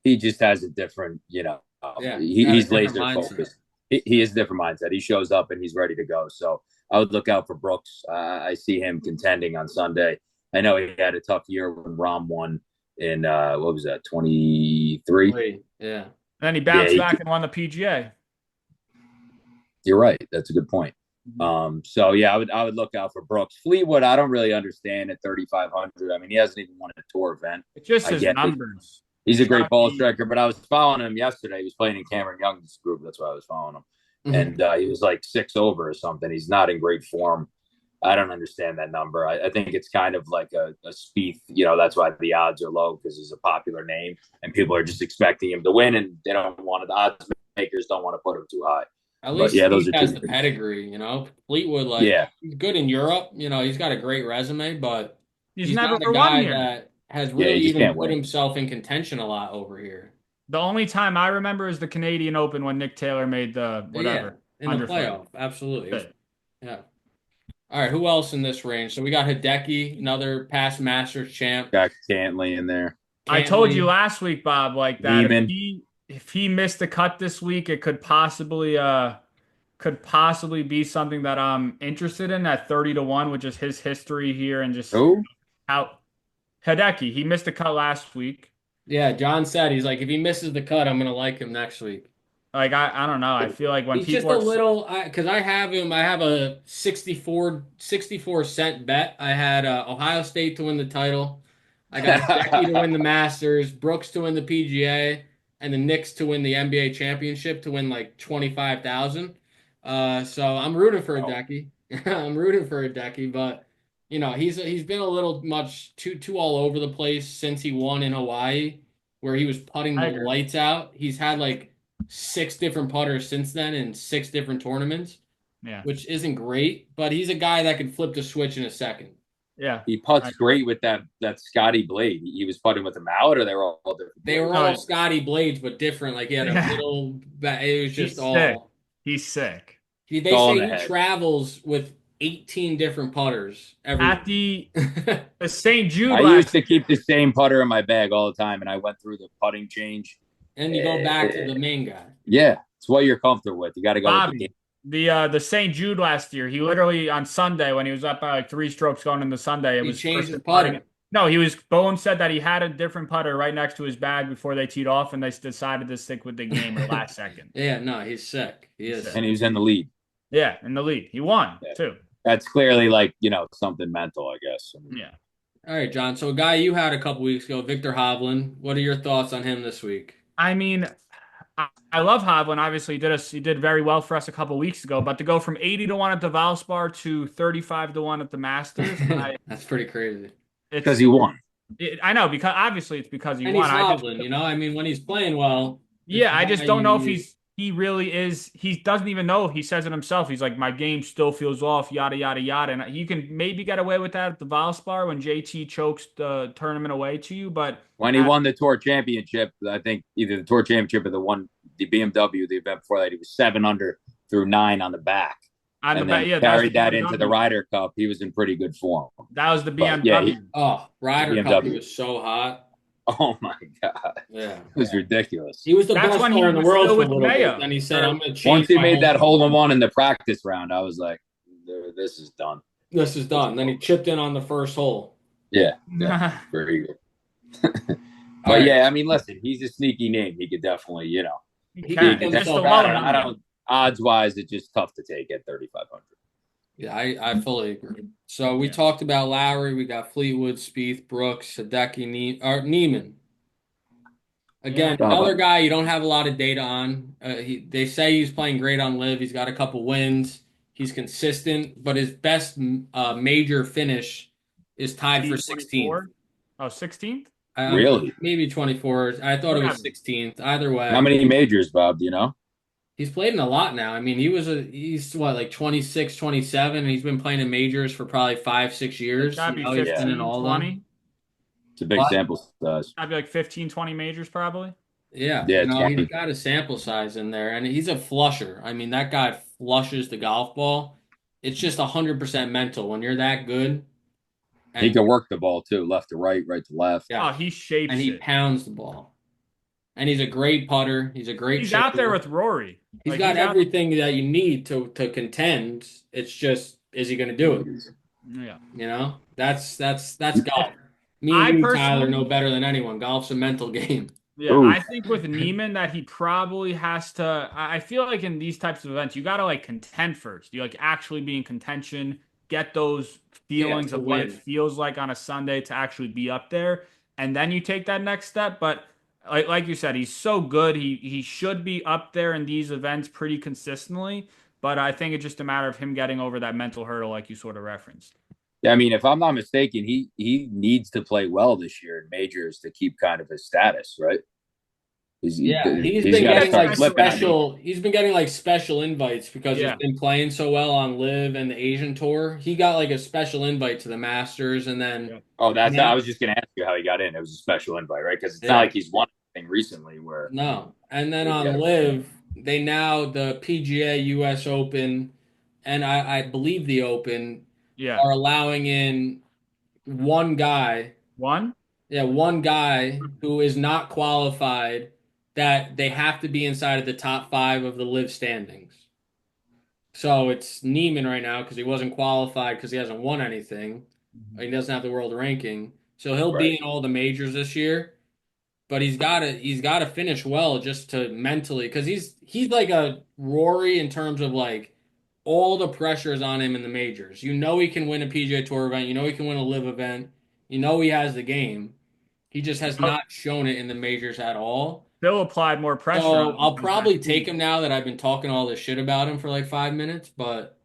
He just has a different, Yeah, he's got a different laser mindset. focused. He has a different mindset. He shows up and he's ready to go. So I would look out for Brooks. I see him contending on Sunday. I know he had a tough year when Rahm won in what was that, 23? Yeah. And then he bounced back and won the PGA. You're right. That's a good point. So yeah, I would look out for Brooks. Fleetwood, I don't really understand at 3,500. I mean, he hasn't even won a tour event. It's just his numbers. He's a great ball striker, but I was following him yesterday. He was playing in Cameron Young's group. That's why I was following him. And he was like 6 over or something. He's not in great form. I don't understand that number. I think it's kind of like a Spieth. That's why the odds are low, because he's a popular name and people are just expecting him to win, and they don't want it. The odds makers don't want to put him too high. At least he has the pedigree, Fleetwood, he's good in Europe. He's got a great resume, but he's not a guy that has really even put himself in contention a lot over here. The only time I remember is the Canadian Open when Nick Taylor made the whatever in the playoff. Absolutely, yeah. All right, who else in this range? So we got Hideki, another past Masters champ. Got Cantlay in there. I told you last week, Bob, like that. Niemann. If he missed the cut this week, it could possibly be something that I'm interested in at 30 to 1, which is his history here and just how Hideki. He missed the cut last week. Yeah, John said he's like, if he misses the cut, I'm gonna like him next week. Like I don't know. I feel like when he's people just a little, because I have him. I have a 64-cent bet. I had Ohio State to win the title. I got Hideki to win the Masters, Brooks to win the PGA, and the Knicks to win the NBA championship to win like 25,000. So I'm rooting for Hideki. I'm rooting for Hideki, but he's been a little much too all over the place since he won in Hawaii, where he was putting the lights out. He's had like 6 different putters since then in 6 different tournaments. Yeah, which isn't great, but he's a guy that can flip the switch in a second. Yeah, he putts great with that Scottie blade. He was putting with the mallet, or they were all different? They were all Scottie blades, but different. Like he had a little. It was just He's sick. They say he travels with 18 different putters at the St. Jude. I used to keep the same putter in my bag all the time, and I went through the putting change. And you go back to the main guy. Yeah, it's what you're comfortable with. You got to go with the game. The St. Jude last year, he literally on Sunday when he was up by like 3 strokes going into Sunday, he changed his putting. No, Bowen said that he had a different putter right next to his bag before they teed off, and they decided to stick with the game at last second. Yeah, no, he's sick. He is, and he was in the lead. Yeah, in the lead, he won too. That's clearly like something mental, I guess. Yeah. All right, John. So a guy you had a couple weeks ago, Viktor Hovland. What are your thoughts on him this week? I mean, I love Hovland. Obviously, he did very well for us a couple weeks ago. But to go from 80 to 1 at the Valspar to 35 to 1 at the Masters, that's pretty crazy. Because he won. I know, because obviously it's because he won. He's Hovland, I mean, when he's playing well. Yeah, I just don't know if he really is. He doesn't even know. He says it himself. He's like, my game still feels off, yada, yada, yada. And you can maybe get away with that at the Valspar when JT chokes the tournament away to you. But when he won the Tour Championship, I think either the Tour Championship or the BMW, the event before that, he was 7 under through 9 on the back. Carried that into the Ryder Cup. He was in pretty good form. That was the BMW. Ryder Cup, he was so hot. Oh my God! Yeah, it was ridiculous. He was the best player in the world for a little bit. And he said, "I'm going to change." Once he made that hole-in-one in the practice round, I was like, "This is done." this is done. Then he chipped in on the first hole. Yeah, very good. All But right. yeah, I mean, listen, he's a sneaky name. He could definitely, He He can. picked It's just himself a but low I number. don't. Odds wise, it's just tough to take at 3,500. Yeah, I fully agree. So we Yeah. talked about Lowry. We got Fleetwood, Spieth, Brooks, Hideki, Niemann. Again, Yeah. another guy you don't have a lot of data on. They say he's playing great on live. He's got a couple wins. He's consistent, but his best major finish is tied for 16th. T24. Oh, 16th? Really? Maybe 24. I thought it was 16th. Either How way, many majors, Bob? Do you know? he's played in a lot now. I mean, he's what, like 26, 27, and he's been playing in majors for probably 5, 6 It's years. gotta be Now he's been in 15, all of them. 20. It's a big What? sample size. Gotta be like 15, 20 majors probably. Yeah, Yeah, it's he's funny. got a sample size in there, and he's a flusher. I mean, that guy flushes the golf ball. It's just 100% mental. When you're that good, He and can work the ball too, left to right, right to left. yeah, Oh, he and shapes he it. pounds the ball, and he's a great putter. He's a great He's out there chipper. with Rory. He's Like got he's out. everything that you need to contend. It's just, is he going to do it? Yeah. That's golf. Me and I you, Tyler, personally, know better than anyone. Golf's a mental game. yeah, Ooh. I think with Niemann that he probably has to. I feel like in these types of events, you got to like contend first. You like actually be in contention, get those Yeah, feelings to of what it win. feels like on a Sunday to actually be up there, and then you take that next step. But like you said, he's so good. He should be up there in these events pretty consistently. But I think it's just a matter of him getting over that mental hurdle, like you sort of referenced. Yeah, I mean, if I'm not mistaken, he needs to play well this year in majors to keep kind of his status, right? Yeah, he's He's been got to getting start like flipping. I mean, special. He's been getting like special invites because he's Yeah. been playing so well on Live and the Asian Tour. He got like a special invite to the Masters, and then Yeah. oh, that's I now, was just going to ask you how he got in. It was a special invite, right? Because it's not yeah, like he's won anything recently. Where no, and then yeah, on Live, they now the PGA U.S. Open, and I believe the Open Yeah. are allowing in one guy. One. Yeah, one guy who is not qualified, that they have to be inside of the top five of the Live standings. So it's Niemann right now because he wasn't qualified because he hasn't won anything. He doesn't have the world ranking. So he'll right. be in all the majors this year, but he's got to finish well just to mentally, because he's like a Rory in terms of like all the pressure is on him in the majors. You know he can win a PGA Tour event. You know he can win a Live event. You know he has the game. He just has not shown it in the majors at all. Bill applied more pressure on So him I'll since last probably take week. him now that I've been talking all this shit about him for like 5 minutes, but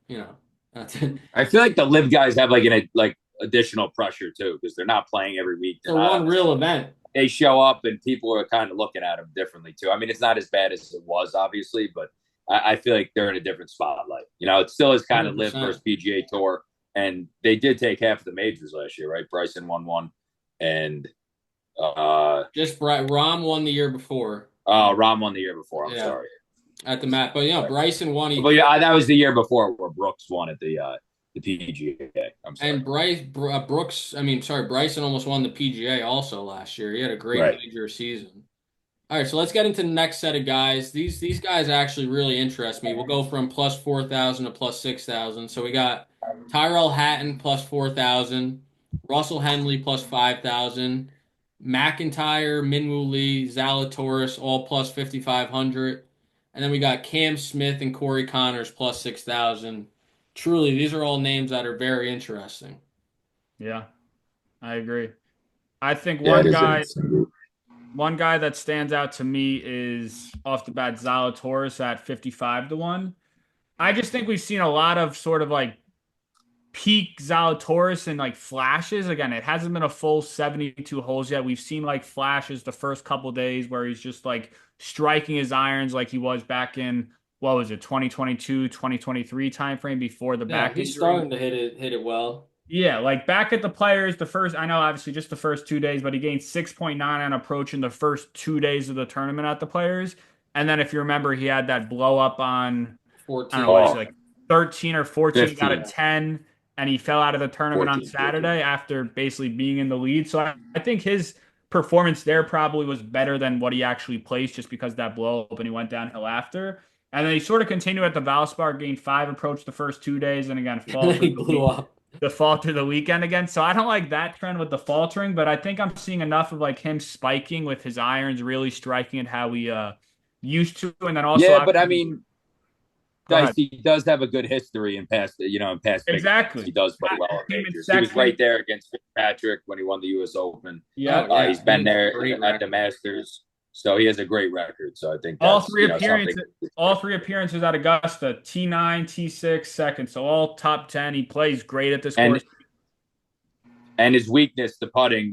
that's it. I feel like the live guys have like additional pressure too because they're not playing every week. It's They're not one real event. they show up and people are kind of looking at them differently too. I mean, it's not as bad as it was, obviously, but I feel like they're in a different spotlight. It still is kind of live 100%. versus PGA Tour, and they did take half of the majors last year, right? Bryson won one, and Just Rahm won the year before Rahm won the year before. I'm Yeah. sorry, at the mat, but Bryson won. but yeah, that was the year before where Brooks won at the PGA. I'm sorry, And Brooks, Bryson almost won the PGA also last year. He had a great right? major season. All right, so let's get into the next set of guys. These guys actually really interest me. We'll go from plus 4,000 to plus 6,000. So we got Tyrell Hatton plus 4,000, Russell Henley plus 5,000, Macintyre, Minwoo Lee, Zalatoris all plus 5,500, and then we got Cam Smith and Corey Connors plus 6,000. Truly, these are all names that are very interesting. Yeah, I agree. I think Yeah, it is. one guy that stands out to me is off the bat Zalatoris at 55 to 1. I just think we've seen a lot of sort of like peak Zalatoris and like flashes. Again, it hasn't been a full 72 holes yet. We've seen like flashes the first couple days where he's just like striking his irons like he was back in, what was it, 2022, 2023 timeframe before the Yeah, back he's injury. starting to hit it well. Yeah, like back at the Players, I know obviously just the first 2 days, but he gained 6.9 on approach in the first 2 days of the tournament at the Players. And then if you remember, he had that blow up on, I 14. don't know, what is it, like 13 or 14, 15. got a 10, and he fell out of the tournament 14, on Saturday after basically being in the lead. So I think his performance there probably was better than what he actually placed just because of that blow up and he went downhill after. And then he sort of continued at the Valspar, gained 5 approach the first 2 days, and again, fall He blew up. the falter the weekend again. So I don't like that trend with the faltering, but I think I'm seeing enough of like him spiking with his irons, really striking it how we used to, and then also Yeah, but I obviously mean, go ahead. Dice, he does have a good history in past, in past big events. Exactly. He does play well Got in him in majors. He was right second. there against Fitzpatrick when he won the U.S. Open. Oh Yep. yeah, He's he been has a there great at the record. Masters, so he has a great record. So I think All that's three something. appearances, all three appearances at Augusta, T9, T6, second. So all top 10. He plays great at this And course. his weakness, the putting,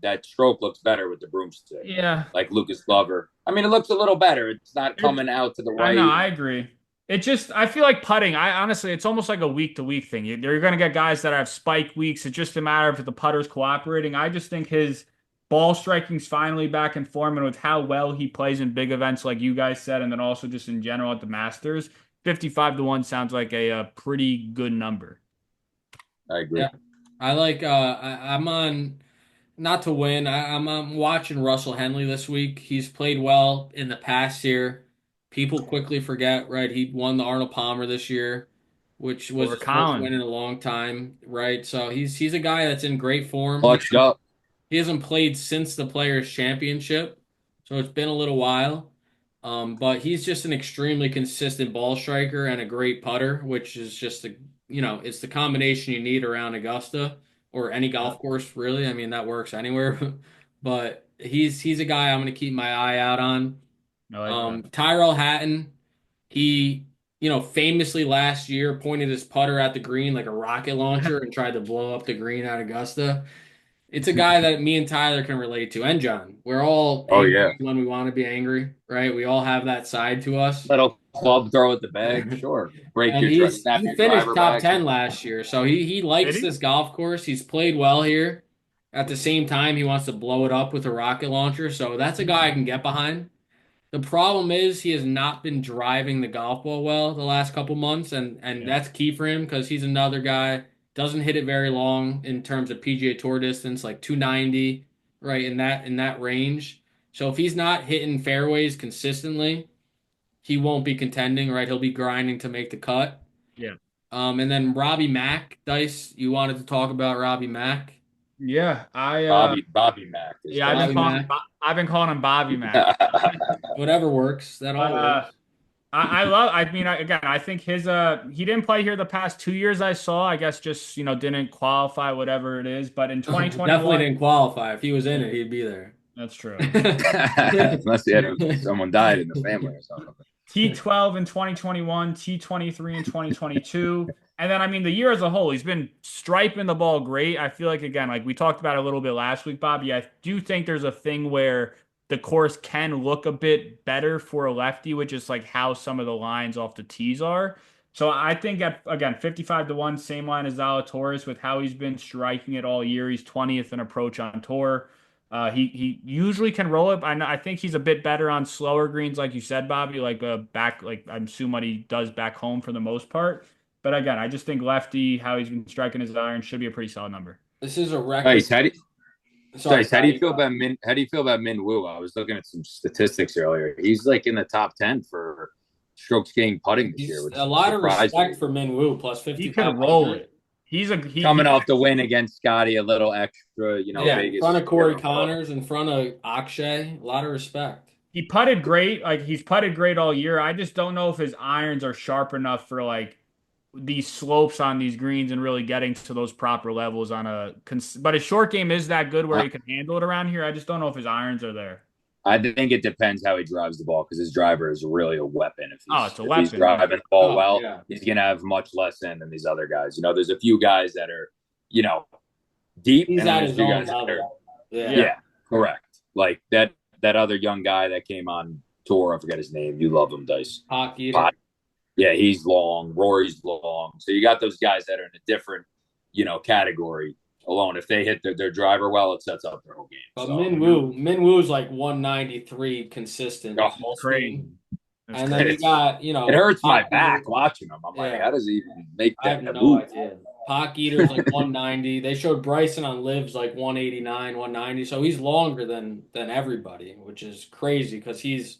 that stroke looks better with the broomstick, Yeah. like Lucas Glover. I mean, it looks a little better. It's not It, coming out to the I know, right. I agree. It just, I feel like putting, I honestly, it's almost like a week to week thing. You're going to get guys that have spike weeks. It's just a matter of if the putter's cooperating. I just think his ball striking's finally back in form, and with how well he plays in big events, like you guys said, and then also just in general at the Masters, 55 to 1 sounds like a pretty good number. I agree. Yeah, I like. I'm on not to win. I'm watching Russell Henley this week. He's played well in the past year. People quickly forget, right? He won the Arnold Palmer this year, which was Over his first Colin. win in a long time, right? So he's a guy that's in great form. Clutched up. He hasn't played since the Players Championship, so it's been a little while. But he's just an extremely consistent ball striker and a great putter, which is just it's the combination you need around Augusta or any golf course, really. I mean, that works anywhere. But he's a guy I'm going to keep my eye out on. I like that. Tyrell Hatton, he famously last year pointed his putter at the green like a rocket launcher and tried to blow up the green at Augusta. It's a guy that me and Tyler can relate to, and John. We're all Oh yeah, angry when we want to be angry, right? We all have that side to us. little club throw at the bag. Sure, break And your snap he your finished driver top back. 10 last year, so he Did likes he? this golf course. He's played well here. At the same time, he wants to blow it up with a rocket launcher, so that's a guy I can get behind. The problem is he has not been driving the golf ball well the last couple months, and Yeah. that's key for him because he's another guy doesn't hit it very long in terms of PGA Tour distance, like 290, right in that range. So if he's not hitting fairways consistently, he won't be contending, right? He'll be grinding to make the cut. Yeah. And then Robbie Mack, Dice, you wanted to talk about Robbie Mack. Yeah. Bobby Mack is Yeah, Robbie Mack, I've been calling him Bobby Mac. Dice. whatever works, that But all works. I love. I mean, again, I think his he didn't play here the past 2 years. I saw. I guess just didn't qualify, whatever it is. But in Definitely 2021, didn't qualify. If he was in yeah, it, he'd be there. that's true. Unless someone died in the family or something. T12 in 2021, T23 in 2022. And then, I mean, the year as a whole, he's been striping the ball great. I feel like, again, like we talked about a little bit last week, Bobby, I do think there's a thing where the course can look a bit better for a lefty, which is like how some of the lines off the tees are. So I think, again, 55 to 1, same line as Zalatoris with how he's been striking it all year. He's 20th in approach on tour. He usually can roll it. I think he's a bit better on slower greens, like you said, Bobby. Like I'm assuming what he does back home for the most part. But again, I just think lefty, how he's been striking his iron, should be a pretty solid number. This is a record. Dice, Sorry, how do you Scotty. feel about Min? How do you feel about Min Woo? I was looking at some statistics earlier. He's like in the top 10 for strokes gained putting this year, He's which a lot of surprised me. respect for Minwoo plus He could roll 5,500. it. He's a he Coming off the win against Scotty, a little extra, Yeah, in front Vegas. of Corey Connors, in front of Akshay, a lot of respect. he putted great. Like he's putted great all year. I just don't know if his irons are sharp enough for like these slopes on these greens and really getting to those proper levels on but his short game is that good where he can handle it around here. I just don't know if his irons are there. I think it depends how he drives the ball because his driver is really a weapon. Oh, it's a If he's weapon. driving the ball Oh, well, yeah. he's gonna have much less in than these other guys. There's a few guys that are, deep, He's and then at there's a his few own guys that are, level. Yeah. yeah, correct. Like that other young guy that came on tour. I forget his name. You love him, Dice. Hawk eater. Pot. Yeah, he's long. Rory's long. So you got those guys that are in a different, category. Alone, if they hit their driver well, it sets up their whole game. But So, Minwoo's like 193 consistent oh, all Crazy. season. That's And crazy. then you got, it hurts my Hawk back Eater. watching him. I'm like, Yeah. how does he even make I have that no move? idea. Hawk Eater's like 190. They showed Bryson on Livs like 189, 190. So he's longer than everybody, which is crazy because he's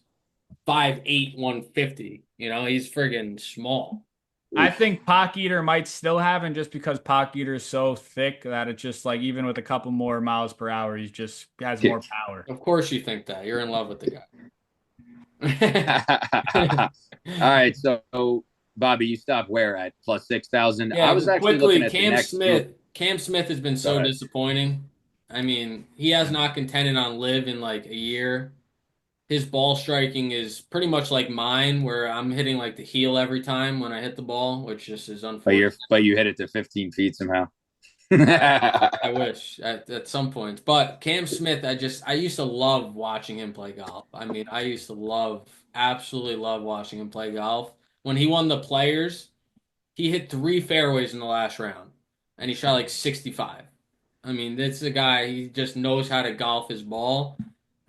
5'8", 150. He's friggin' small. I think Pock Eater might still have him just because Pock Eater is so thick that it's just like even with a couple more miles per hour, he just has more power. Of course you think that. You're in love with the All guy. right, so Bobby, you stopped where at plus 6,000? I Yeah, was actually looking quickly, at the next group. Cam Smith has been Go so ahead. disappointing. I mean, he has not contended on live in like a year. His ball striking is pretty much like mine, where I'm hitting like the heel every time when I hit the ball, which just is unfortunate. But you hit it to 15 feet somehow. I wish at some points. But Cam Smith, I used to love watching him play golf. I mean, I used to absolutely love watching him play golf. When he won the Players, he hit three fairways in the last round, and he shot like 65. I mean, this is a guy, he just knows how to golf his ball.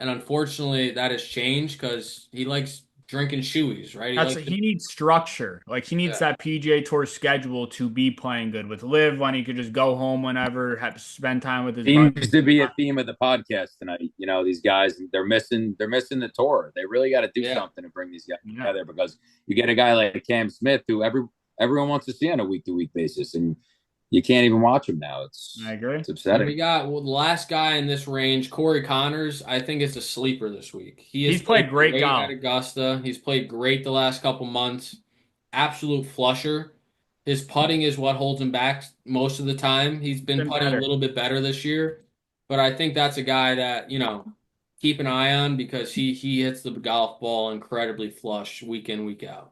And unfortunately, that has changed because he likes drinking shoeys, right? He likes to, He needs structure. Like he needs yeah. that PGA Tour schedule to be playing good with Live when he could just go home whenever, have spend time with his buddies. Seems to be a theme of the podcast tonight. You know, these guys, they're missing the tour. They really got to do Yeah. something to bring these guys together, because you get a guy like Cam Smith who everyone wants to see on a week to week basis, and you can't even watch him now. I agree. It's And upsetting. we got the last guy in this range, Corey Connors. I think is a sleeper this week. He's played great golf at Augusta. He's played great the last couple months. Absolute flusher. His putting is what holds him back most of the time. He's been putting a little bit better this year, but I think that's a guy that, keep an eye on because he hits the golf ball incredibly flush week in, week out.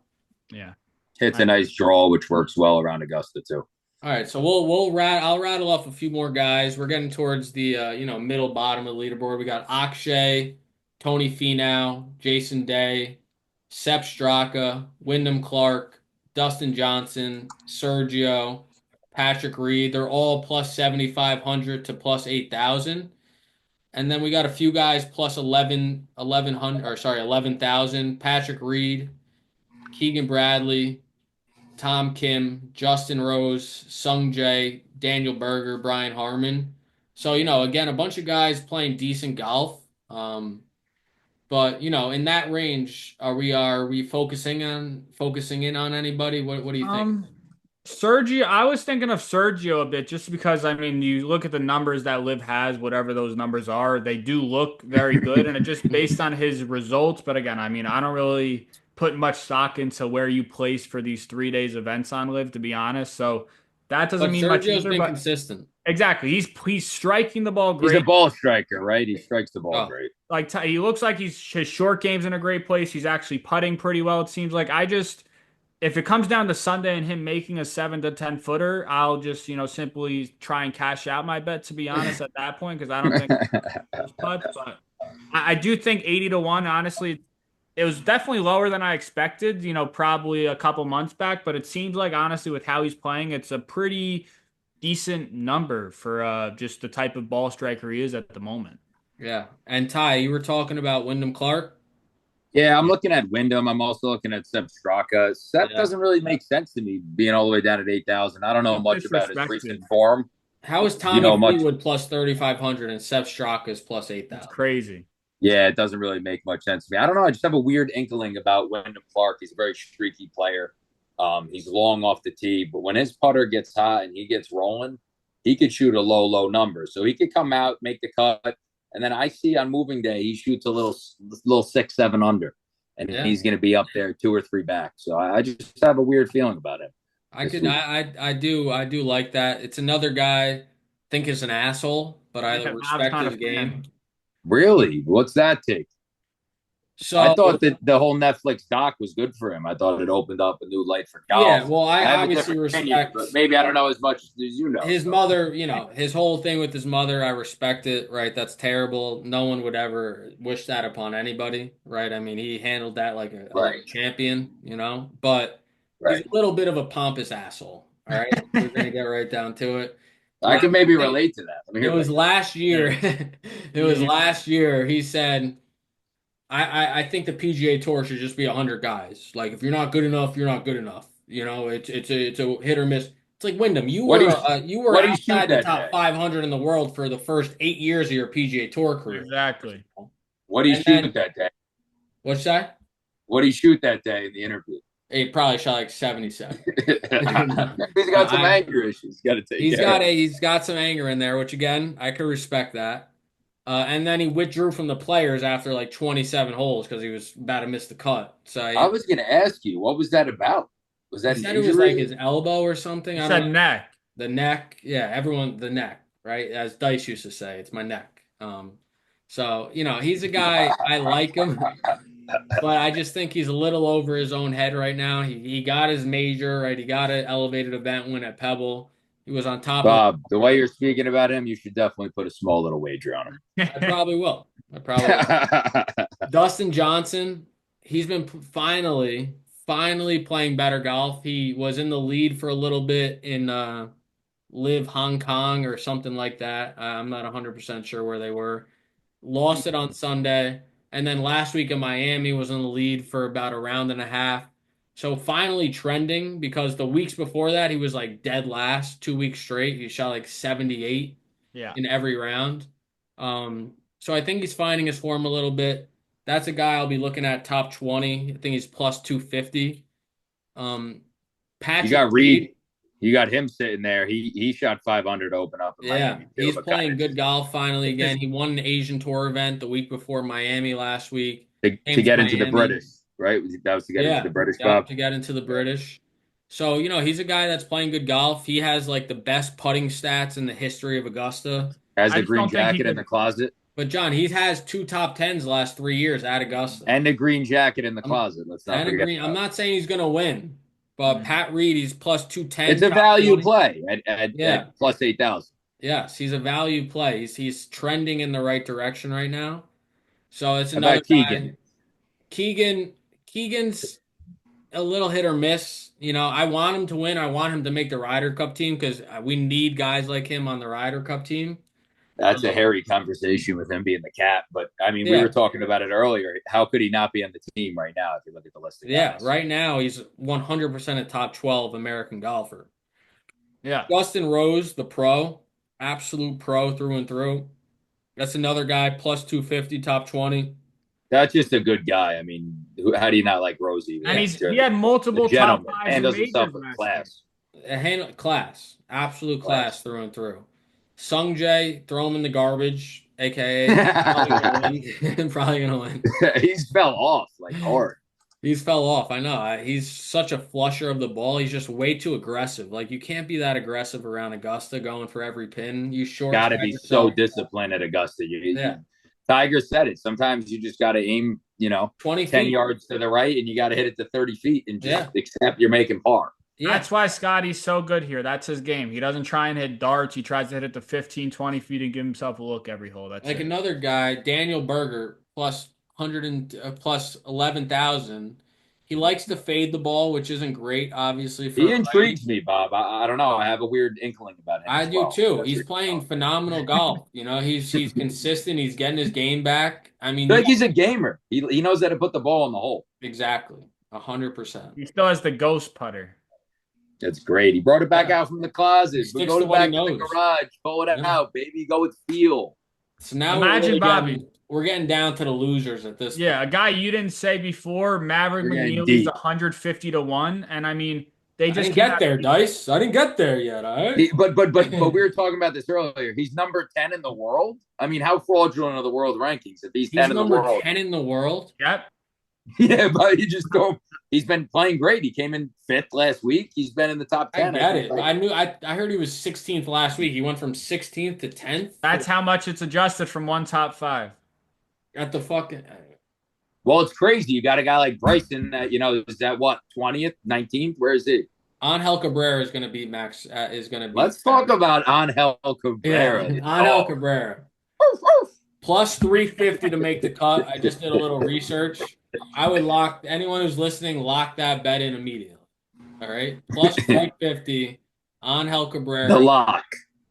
Yeah. It's a nice draw, which works well around Augusta too. All right, so I'll rattle off a few more guys. We're getting towards the middle bottom of the leaderboard. We got Akshay, Tony Finau, Jason Day, Sepp Straka, Wyndham Clark, Dustin Johnson, Sergio, Patrick Reed. They're all plus 7,500 to plus 8,000. And then we got a few guys plus 11,000. Patrick Reed, Keegan Bradley, Tom Kim, Justin Rose, Sung Jae, Daniel Berger, Brian Harman. So, again, a bunch of guys playing decent golf. But, in that range, are we focusing in on anybody? What do you think? Sergio, I was thinking of Sergio a bit just because I mean you look at the numbers that Liv has, whatever those numbers are, they do look very good, and it just based on his results. But again, I mean, I don't really put much stock into where you place for these 3 days events on Liv, to be honest. So that doesn't But mean much Sergio's either. been But consistent. exactly, he's striking the ball He's great. a ball striker, right? He strikes the ball Oh. great. Like he looks like his short game's in a great place. He's actually putting pretty well. It seems like if it comes down to Sunday and him making a 7 to 10 footer, I'll just simply try and cash out my bet. To be honest, at that point, because I don't think those putts, but I do think 80 to 1. Honestly, it was definitely lower than I expected. Probably a couple months back, but it seems like honestly with how he's playing, it's a pretty decent number for just the type of ball striker he is at the moment. Yeah. And Ty, you were talking about Wyndham Clark? Yeah, I'm looking at Wyndham. I'm also looking at Sepp Straka. Sepp Yeah. doesn't really make sense to me being all the way down at 8,000. I don't know much about his recent Disrespected. form. How is Tommy Fleetwood plus 3,500 and Sepp Straka's plus 8,000? It's crazy. Yeah, it doesn't really make much sense to me. I don't know. I just have a weird inkling about Wyndham Clark. He's a very streaky player. He's long off the tee, but when his putter gets hot and he gets rolling, he could shoot a low number. So he could come out, make the cut, and then I see on moving day he shoots a little 6-7 under, and he's going to be up there 2 or 3 back. So I just have a weird feeling about him. I do like that. It's another guy I think is an asshole, but I respect his game. Really? What's that take? So I thought that the whole Netflix doc was good for him. I thought it opened up a new light for golf. Yeah, well, I have obviously respect. but maybe I don't know as much as you know. His mother, his whole thing with his mother, I respect it, right? That's terrible. No one would ever wish that upon anybody, right? I mean, he handled that like a champion, but he's a little bit of a pompous asshole, all right? We're going to get right down to it. I can maybe relate to that. It was last year. It was last year. He said, I think the PGA Tour should just be 100 guys. Like, if you're not good enough, you're not good enough. It's a hit or miss. It's like Wyndham. You were outside the top 500 in the world for the first 8 years of your PGA Tour career. Exactly. What do you shoot that day? What's that? What do you shoot that day in the interview? He probably shot like 77. He's got some I, anger issues. Got to take care of. he's got some anger in there, which again, I could respect that. And then he withdrew from the players after like 27 holes because he was about to miss the cut. So I was going to ask you, what was that about? Was he that an said it was like injury? his elbow or something. He I don't said know. neck. The neck, yeah, everyone the neck, right? As Dice used to say, it's my neck. So he's a guy I like him, but I just think he's a little over his own head right now. He got his major, right? He got an elevated event win at Pebble. He was on top of. Bob, the way you're speaking about him, you should definitely put a small little wager on I probably will. I probably will. him. Dustin Johnson, he's been finally playing better golf. He was in the lead for a little bit in Live Hong Kong or something like that. I'm not 100% sure where they were. Lost it on Sunday. And then last week in Miami was in the lead for about a round and a half. So finally trending because the weeks before that, he was like dead last 2 weeks straight. He shot like 78 Yeah. in every round. So I think he's finding his form a little bit. That's a guy I'll be looking at top 20. I think he's plus 250. You Patrick got Reed. Reed. You got him sitting there. He shot 500 to open up in Yeah, Miami. Too, he's but playing kinda good golf finally again. He won an Asian Tour event the week before Miami last week. to Came to get into the Miami. British, right? That was to get into the Yeah, British, yep, Bob. to get into the British. So, he's a guy that's playing good golf. He has like the best putting stats in the history of Augusta. Has I the just green don't think he jacket in could. the closet. But John, he has two top tens the last 3 years at Augusta. And the green jacket in the I'm, closet. Let's not and forget agree. I'm that. not saying he's gonna win, but Pat Reed, he's plus 210. It's a top value 20. play Yeah. at plus 8,000. Yes, he's a value play. He's trending in the right direction right now. So it's How another about guy. Keegan? Keegan's a little hit or miss. I want him to win. I want him to make the Ryder Cup team because we need guys like him on the Ryder Cup team. That's a hairy conversation with him being the cap. But I mean, we were Yeah, talking about it earlier. How could he not be on the team right now if you look at the list of yeah. guys? Right now, he's 100% a top 12 American golfer. Yeah. Justin Rose, the pro, absolute pro through and through. That's another guy plus 250, top 20. That's just a good guy. I mean, how do you not like Rosie? And Yeah. he had multiple The top gentleman fives in handles himself majors with last class. Class, absolute class through and through. Sung Jae, throw him in the garbage, aka probably gonna win. He's fell off like hard. He's fell off. I know. He's such a flusher of the ball. He's just way too aggressive. Like you can't be that aggressive around Augusta, going for every pin. You short. Got to be so disciplined at Augusta. Yeah. Tiger said it. Sometimes you just got to aim, 20 10 feet. yards to the right, and you got to hit it to 30 feet and just Yeah. accept you're making par. Yeah. That's why Scottie's so good here. That's his game. He doesn't try and hit darts. He tries to hit it to 15, 20 feet and give himself a look every hole. That's Like it. another guy, Daniel Berger, plus 100 plus 11,000. He likes to fade the ball, which isn't great, obviously. He intrigues me, Bob. I don't know. I have a weird inkling about him. I as do well. too. That's He's it. playing phenomenal golf. He's consistent. He's getting his game back. I mean, I feel like he's a gamer. He knows how to put the ball in the hole. exactly, 100%. He still has the ghost putter. That's great. He brought it back out from the closet. Sticks Go to what he back to the knows. garage. Pull it Yeah. out, baby. Go with feel. So now Imagine, Bobby. we're getting down to the losers at this. Yeah, a guy you didn't say before, Maverick We're getting McNeely's deep. 150 to 1. And I mean, they I just didn't get there, Dice. I didn't get there yet. All right. But we were talking about this earlier. He's number 10 in the world. I mean, how fraudulent are the world rankings if he's 10 in the number world? 10 in the world. Yep. Yeah, but he's been playing great. He came in 5th last week. He's been in the top 10. I get it. I heard he was 16th last week. He went from 16th to 10th. That's how much it's adjusted from one top 5. At the fucking. Well, it's crazy. You got a guy like Bryson that, is that what, 20th, 19th? Where is he? Angel Cabrera is going to beat Max. Is going to be. Let's talk about Angel Cabrera. Yeah, Angel Cabrera. Plus 350 to make the cut. I just did a little research. I would lock anyone who's listening, lock that bet in immediately. All right. Plus 350. Angel Cabrera. The lock.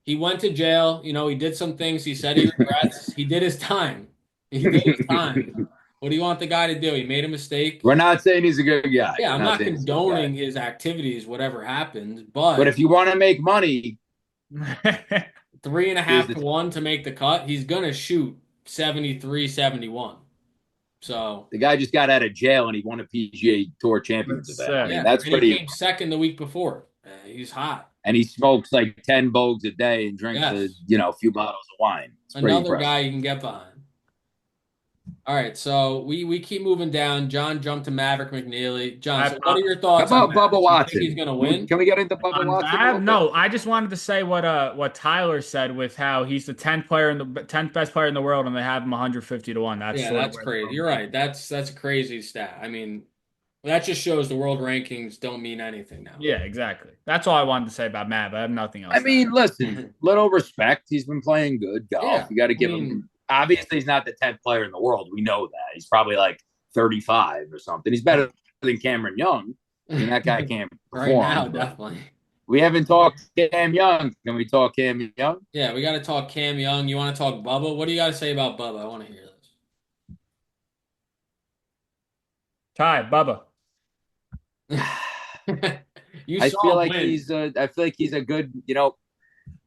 He went to jail. He did some things he said he regrets. He did his time. He did his time. What do you want the guy to do? He made a mistake. We're not saying he's a good guy. Yeah, I'm not condoning his activities, whatever happened. But if you want to make money, 3.5 to 1 to make the cut, he's gonna shoot 73, 71. So The guy just got out of jail and he won a PGA Tour Champions That's event. I sick. mean, yeah, that's and he pretty. came second the week before. He's hot. And he smokes like 10 bogues a day and drinks Yes, a few bottles of wine. It's pretty another impressive. guy you can get behind. All right, so we keep moving down. John jumped to Maverick McNeely. John, so what are your How thoughts on about Mav? Bubba Do you think he's Watson? going to win? Can we get into Bubba On Watson a little Mav, bit? no, I just wanted to say what Tyler said with how he's the 10th best player in the world, and they have him 150 to 1. That's Yeah, sort of that's where crazy. You're right. That's a crazy stat. I mean, that just shows the world rankings don't mean anything now. Yeah, exactly. That's all I wanted to say about Mav. I have nothing else. I mean, listen, little respect. He's been playing good golf. Yeah, You got to I give mean, him. Obviously, he's not the 10th player in the world. We know that. He's probably like 35 or something. He's better than Cameron Young. I mean, that guy can't right perform. now, but definitely. we haven't talked Cam Young. Can we talk Cam Young? Yeah, we got to talk Cam Young. You want to talk Bubba? What do you got to say about Bubba? I want to hear Ty, Bubba. this. You I saw feel him like win. I feel like he's a good,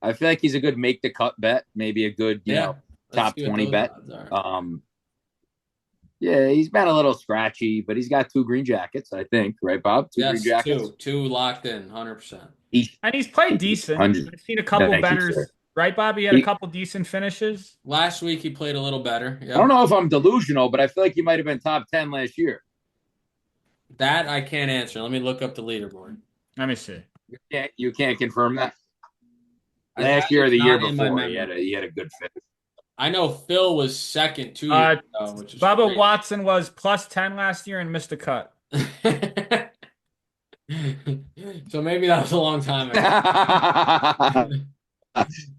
I feel like he's a good make the cut bet, maybe a good, Yeah, let's top see what 20 those bet. odds are. Yeah, he's been a little scratchy, but he's got 2 green jackets, I think, right, Bob? Two green Yes, jackets. two locked in, 100%. And he's played decent. 100. I've seen a couple Thank you, betters, sir. right, Bobby? He had a couple decent finishes. Last week he played a little better. I Yep. don't know if I'm delusional, but I feel like he might have been top 10 last year. That I can't answer. Let me look up the leaderboard. Let me see. You can't confirm that. That Last year or is the year not in my before, memory. he had a good finish. I know Phil was second 2 years ago, which is Bubba crazy. Watson was plus 10 last year and missed a cut. So maybe that was a long time ago.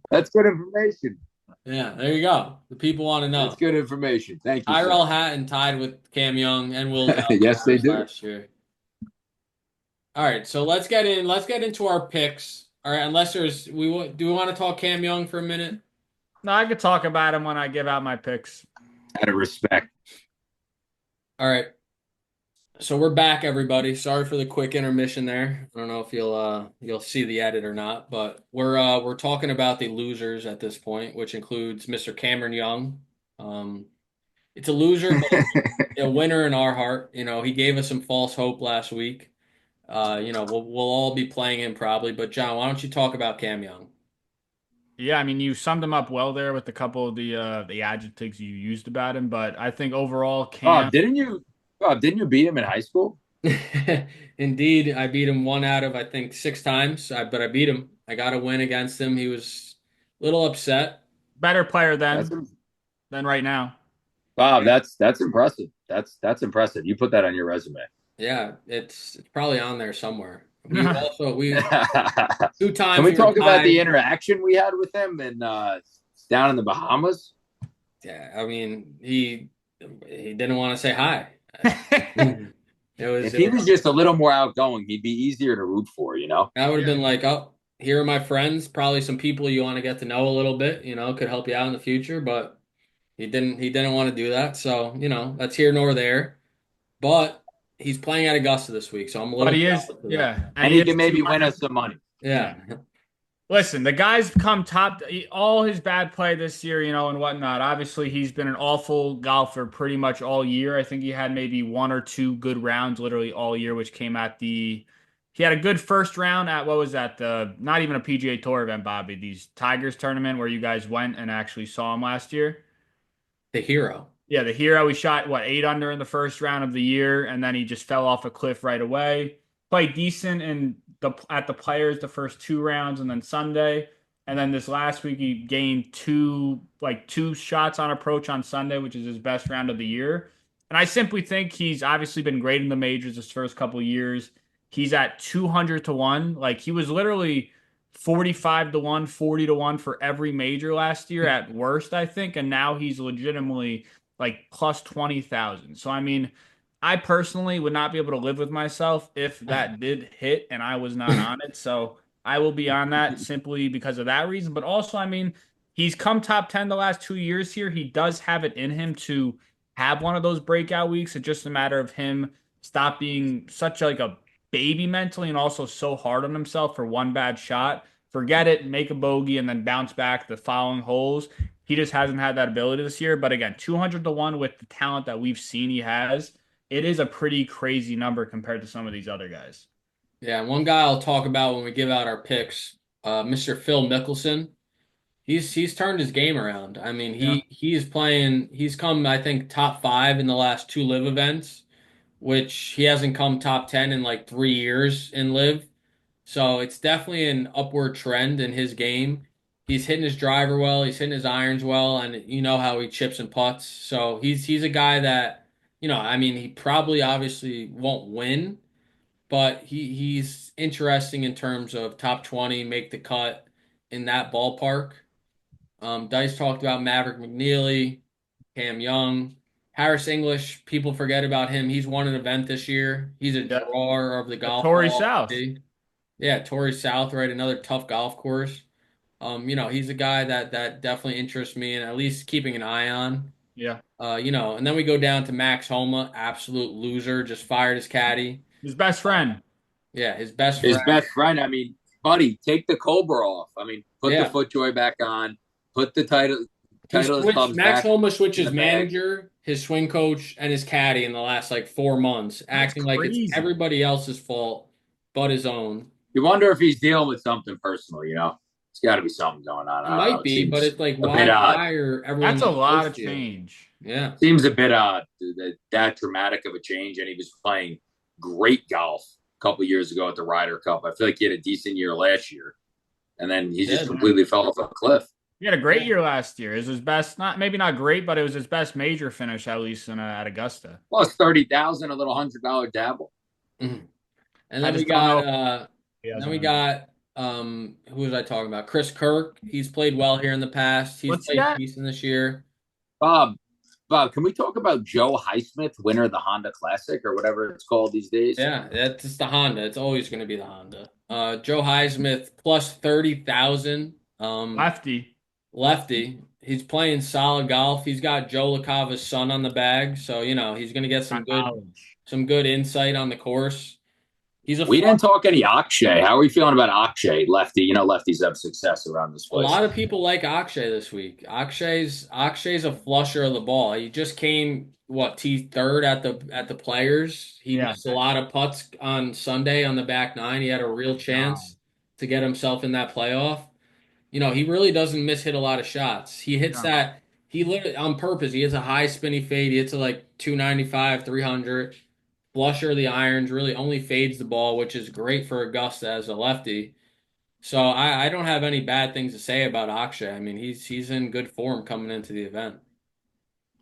That's good information. Yeah, there you go. The people want to know. That's good information. Thank you. Tyrell Hatton tied with Cam Young and Will Yes, they do. last year. All right, so let's get into our picks. All right, unless do we want to talk Cam Young for a minute? No, I could talk about him when I give out my picks. Out of respect. All right. So we're back, everybody. Sorry for the quick intermission there. I don't know if you'll see the edit or not, but we're talking about the losers at this point, which includes Mr. Cameron Young. It's a loser, but a winner in our heart. He gave us some false hope last week. We'll all be playing him probably. But John, why don't you talk about Cam Young? Yeah, I mean, you summed him up well there with a couple of the adjectives you used about him, but I think overall, Cam. Didn't you beat him in high school? Indeed, I beat him 1 out of I think 6 times, but I beat him. I got a win against him. He was a little upset. Better player than right now. Wow, that's impressive. That's impressive. You put that on your resume. Yeah, it's probably on there somewhere. We 2 times. Can we talk about the interaction we had with him and down in the Bahamas? Yeah, I mean he didn't want to say hi. If he was just a little more outgoing, he'd be easier to root for. I would have been like, oh, here are my friends. Probably some people you want to get to know a little bit. Could help you out in the future, but he didn't want to do that. So that's here nor there. But he's playing at Augusta this week, so I'm a little. But he is, yeah, and he can maybe win us some money. Yeah. Listen, the guy's come top all his bad play this year, and whatnot. Obviously, he's been an awful golfer pretty much all year. I think he had maybe 1 or 2 good rounds literally all year, which came at he had a good first round at, what was that? Not even a PGA Tour event, Bobby. These Tigers tournament where you guys went and actually saw him last year. The Hero. Yeah, the Hero. He shot, 8 under in the first round of the year, and then he just fell off a cliff right away. Played decent at the Players the first 2 rounds, and then Sunday, and then this last week he gained 2 shots on approach on Sunday, which is his best round of the year. And I simply think he's obviously been great in the majors his first couple of years. He's at 200 to 1. Like, he was literally 45 to 1, 40 to 1 for every major last year at worst, I think, and now he's legitimately like plus 20,000. So I mean, I personally would not be able to live with myself if that did hit and I was not on it. So I will be on that simply because of that reason. But also, I mean, he's come top 10 the last 2 years here. He does have it in him to have one of those breakout weeks. It's just a matter of him stop being such like a baby mentally and also so hard on himself for one bad shot. Forget it, make a bogey, and then bounce back the following holes. He just hasn't had that ability this year. But again, 200 to 1 with the talent that we've seen he has, it is a pretty crazy number compared to some of these other guys. Yeah, one guy I'll talk about when we give out our picks, Mr. Phil Mickelson. He's turned his game around. I mean, Yeah. he is playing. He's come, I think, top five in the last two live events, which he hasn't come top 10 in like 3 years in live. So it's definitely an upward trend in his game. He's hitting his driver well. He's hitting his irons well, and you know how he chips and putts. So he's a guy that, I mean, he probably obviously won't win, but he's interesting in terms of top 20, make the cut in that ballpark. Dice talked about Maverick McNeely, Cam Young, Harris English. People forget about him. He's won an event this year. He's a Yeah. drawer of the At golf Torrey ball. South. Yeah, Torrey South, right? Another tough golf course. He's a guy that definitely interests me and at least keeping an eye on. Yeah. And then we go down to Max Homa, absolute loser, just fired his caddy. His best friend. Yeah, his best His friend. best friend. I mean, buddy, take the Cobra off. I mean, put the Yeah. FootJoy back on. Put the title He Titleist switched clubs Max back Homa switched in his the bag. manager, his swing coach, and his caddy in the last like 4 months, That's acting like it's crazy. everybody else's fault but his own. You wonder if he's dealing with something personal. It's got to be something going on. It I don't know. might It be, but seems it's like a bit odd. why are everyone That's a lot of close to you? change. Yeah. Seems a bit odd that dramatic of a change. And he was playing great golf a couple of years ago at the Ryder Cup. I feel like he had a decent year last year, and then he just completely fell off a cliff. He had a great year last year. It was his best, maybe not great, but it was his best major finish at least at Augusta. Plus 30,000, a little $100 dabble. Mhm. And then we got who was I talking about? Chris Kirk. He's played well here in the past. He's played decent this year. Bob, can we talk about Joe Highsmith, winner of the Honda Classic or whatever it's called these days? Yeah, that's the Honda. It's always going to be the Honda. Joe Highsmith plus 30,000. Lefty. He's playing solid golf. He's got Joe LaCava's son on the bag, so he's going to get some good insight on the course. We didn't talk any Akshay. How are we feeling about Akshay, lefty? Lefties have success around this place. A lot of people like Akshay this week. Akshay's a flusher of the ball. He just came T3rd at the Players. He missed a lot of putts on Sunday on the back nine. He had a real chance to get himself in that playoff. He really doesn't hit a lot of shots. He hits that. He literally on purpose. He hits a high spinny fade. He hits it like 295, 300. Flusher of the irons, really only fades the ball, which is great for Augusta as a lefty. So I don't have any bad things to say about Akshay. I mean, he's in good form coming into the event.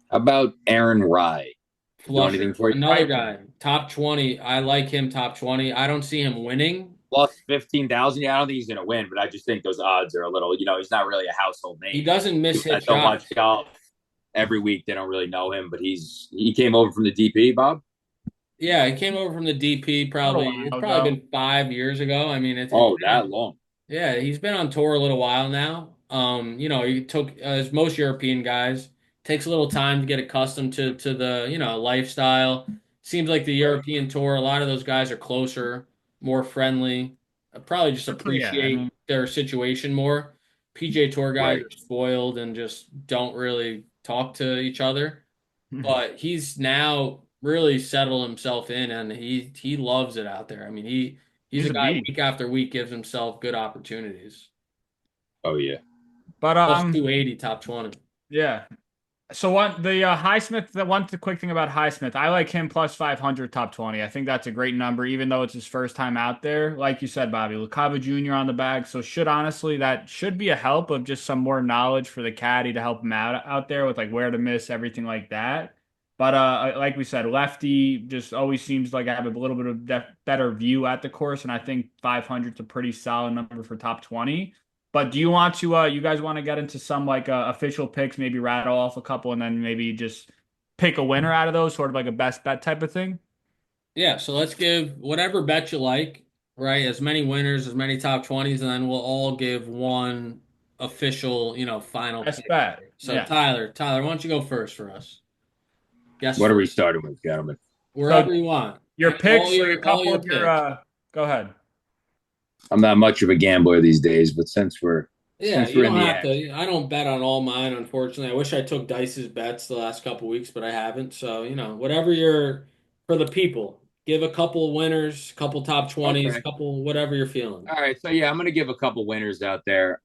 How about Aaron Rye? Flusher, another guy, top 20. I like him top 20. I don't see him winning. Plus 15,000. Yeah, I don't think he's going to win, but I just think those odds are a little, he's not really a household name. He doesn't miss hit so much golf every week. They don't really know him, but he came over from the DP, Bob. Yeah, he came over from the DP it's probably been 5 years ago. I mean, that long. Yeah, he's been on tour a little while now. He took as most European guys takes a little time to get accustomed to the lifestyle. Seems like the European tour, a lot of those guys are closer, more friendly. Probably just appreciate their situation more. PGA Tour guys are spoiled and just don't really talk to each other. But he's now really settled himself in, and he loves it out there. I mean, he's a guy week after week gives himself good opportunities. Oh yeah, but plus 280 top 20. Yeah. So Highsmith? The quick thing about Highsmith, I like him plus 500 top 20. I think that's a great number, even though it's his first time out there. Like you said, Bobby, LaCava Jr. on the bag, so that should be a help of just some more knowledge for the caddy to help him out there with like where to miss, everything like that. But like we said, lefty just always seems like I have a little bit of better view at the course, and I think 500 is a pretty solid number for top 20. But do you want to, you guys want to get into some like official picks, maybe rattle off a couple and then maybe just pick a winner out of those, sort of like a best bet type of thing? Yeah, so let's give whatever bet you like, right? As many winners, as many top 20s, and then we'll all give one official, final best pick. Bet. So yeah. Tyler, why don't you go first for us? Guess what are we starting with, gentlemen? Wherever you want. Your picks or a couple of your go ahead. I'm not much of a gambler these days, but since we're Yeah, since you we're in don't the have action. to. I don't bet on all mine, unfortunately. I wish I took Dice's bets the last couple weeks, but I haven't. So, whatever you're for the people, give a couple winners, couple top 20s, Okay. couple whatever you're feeling. All right. So yeah, I'm gonna give a couple winners out there.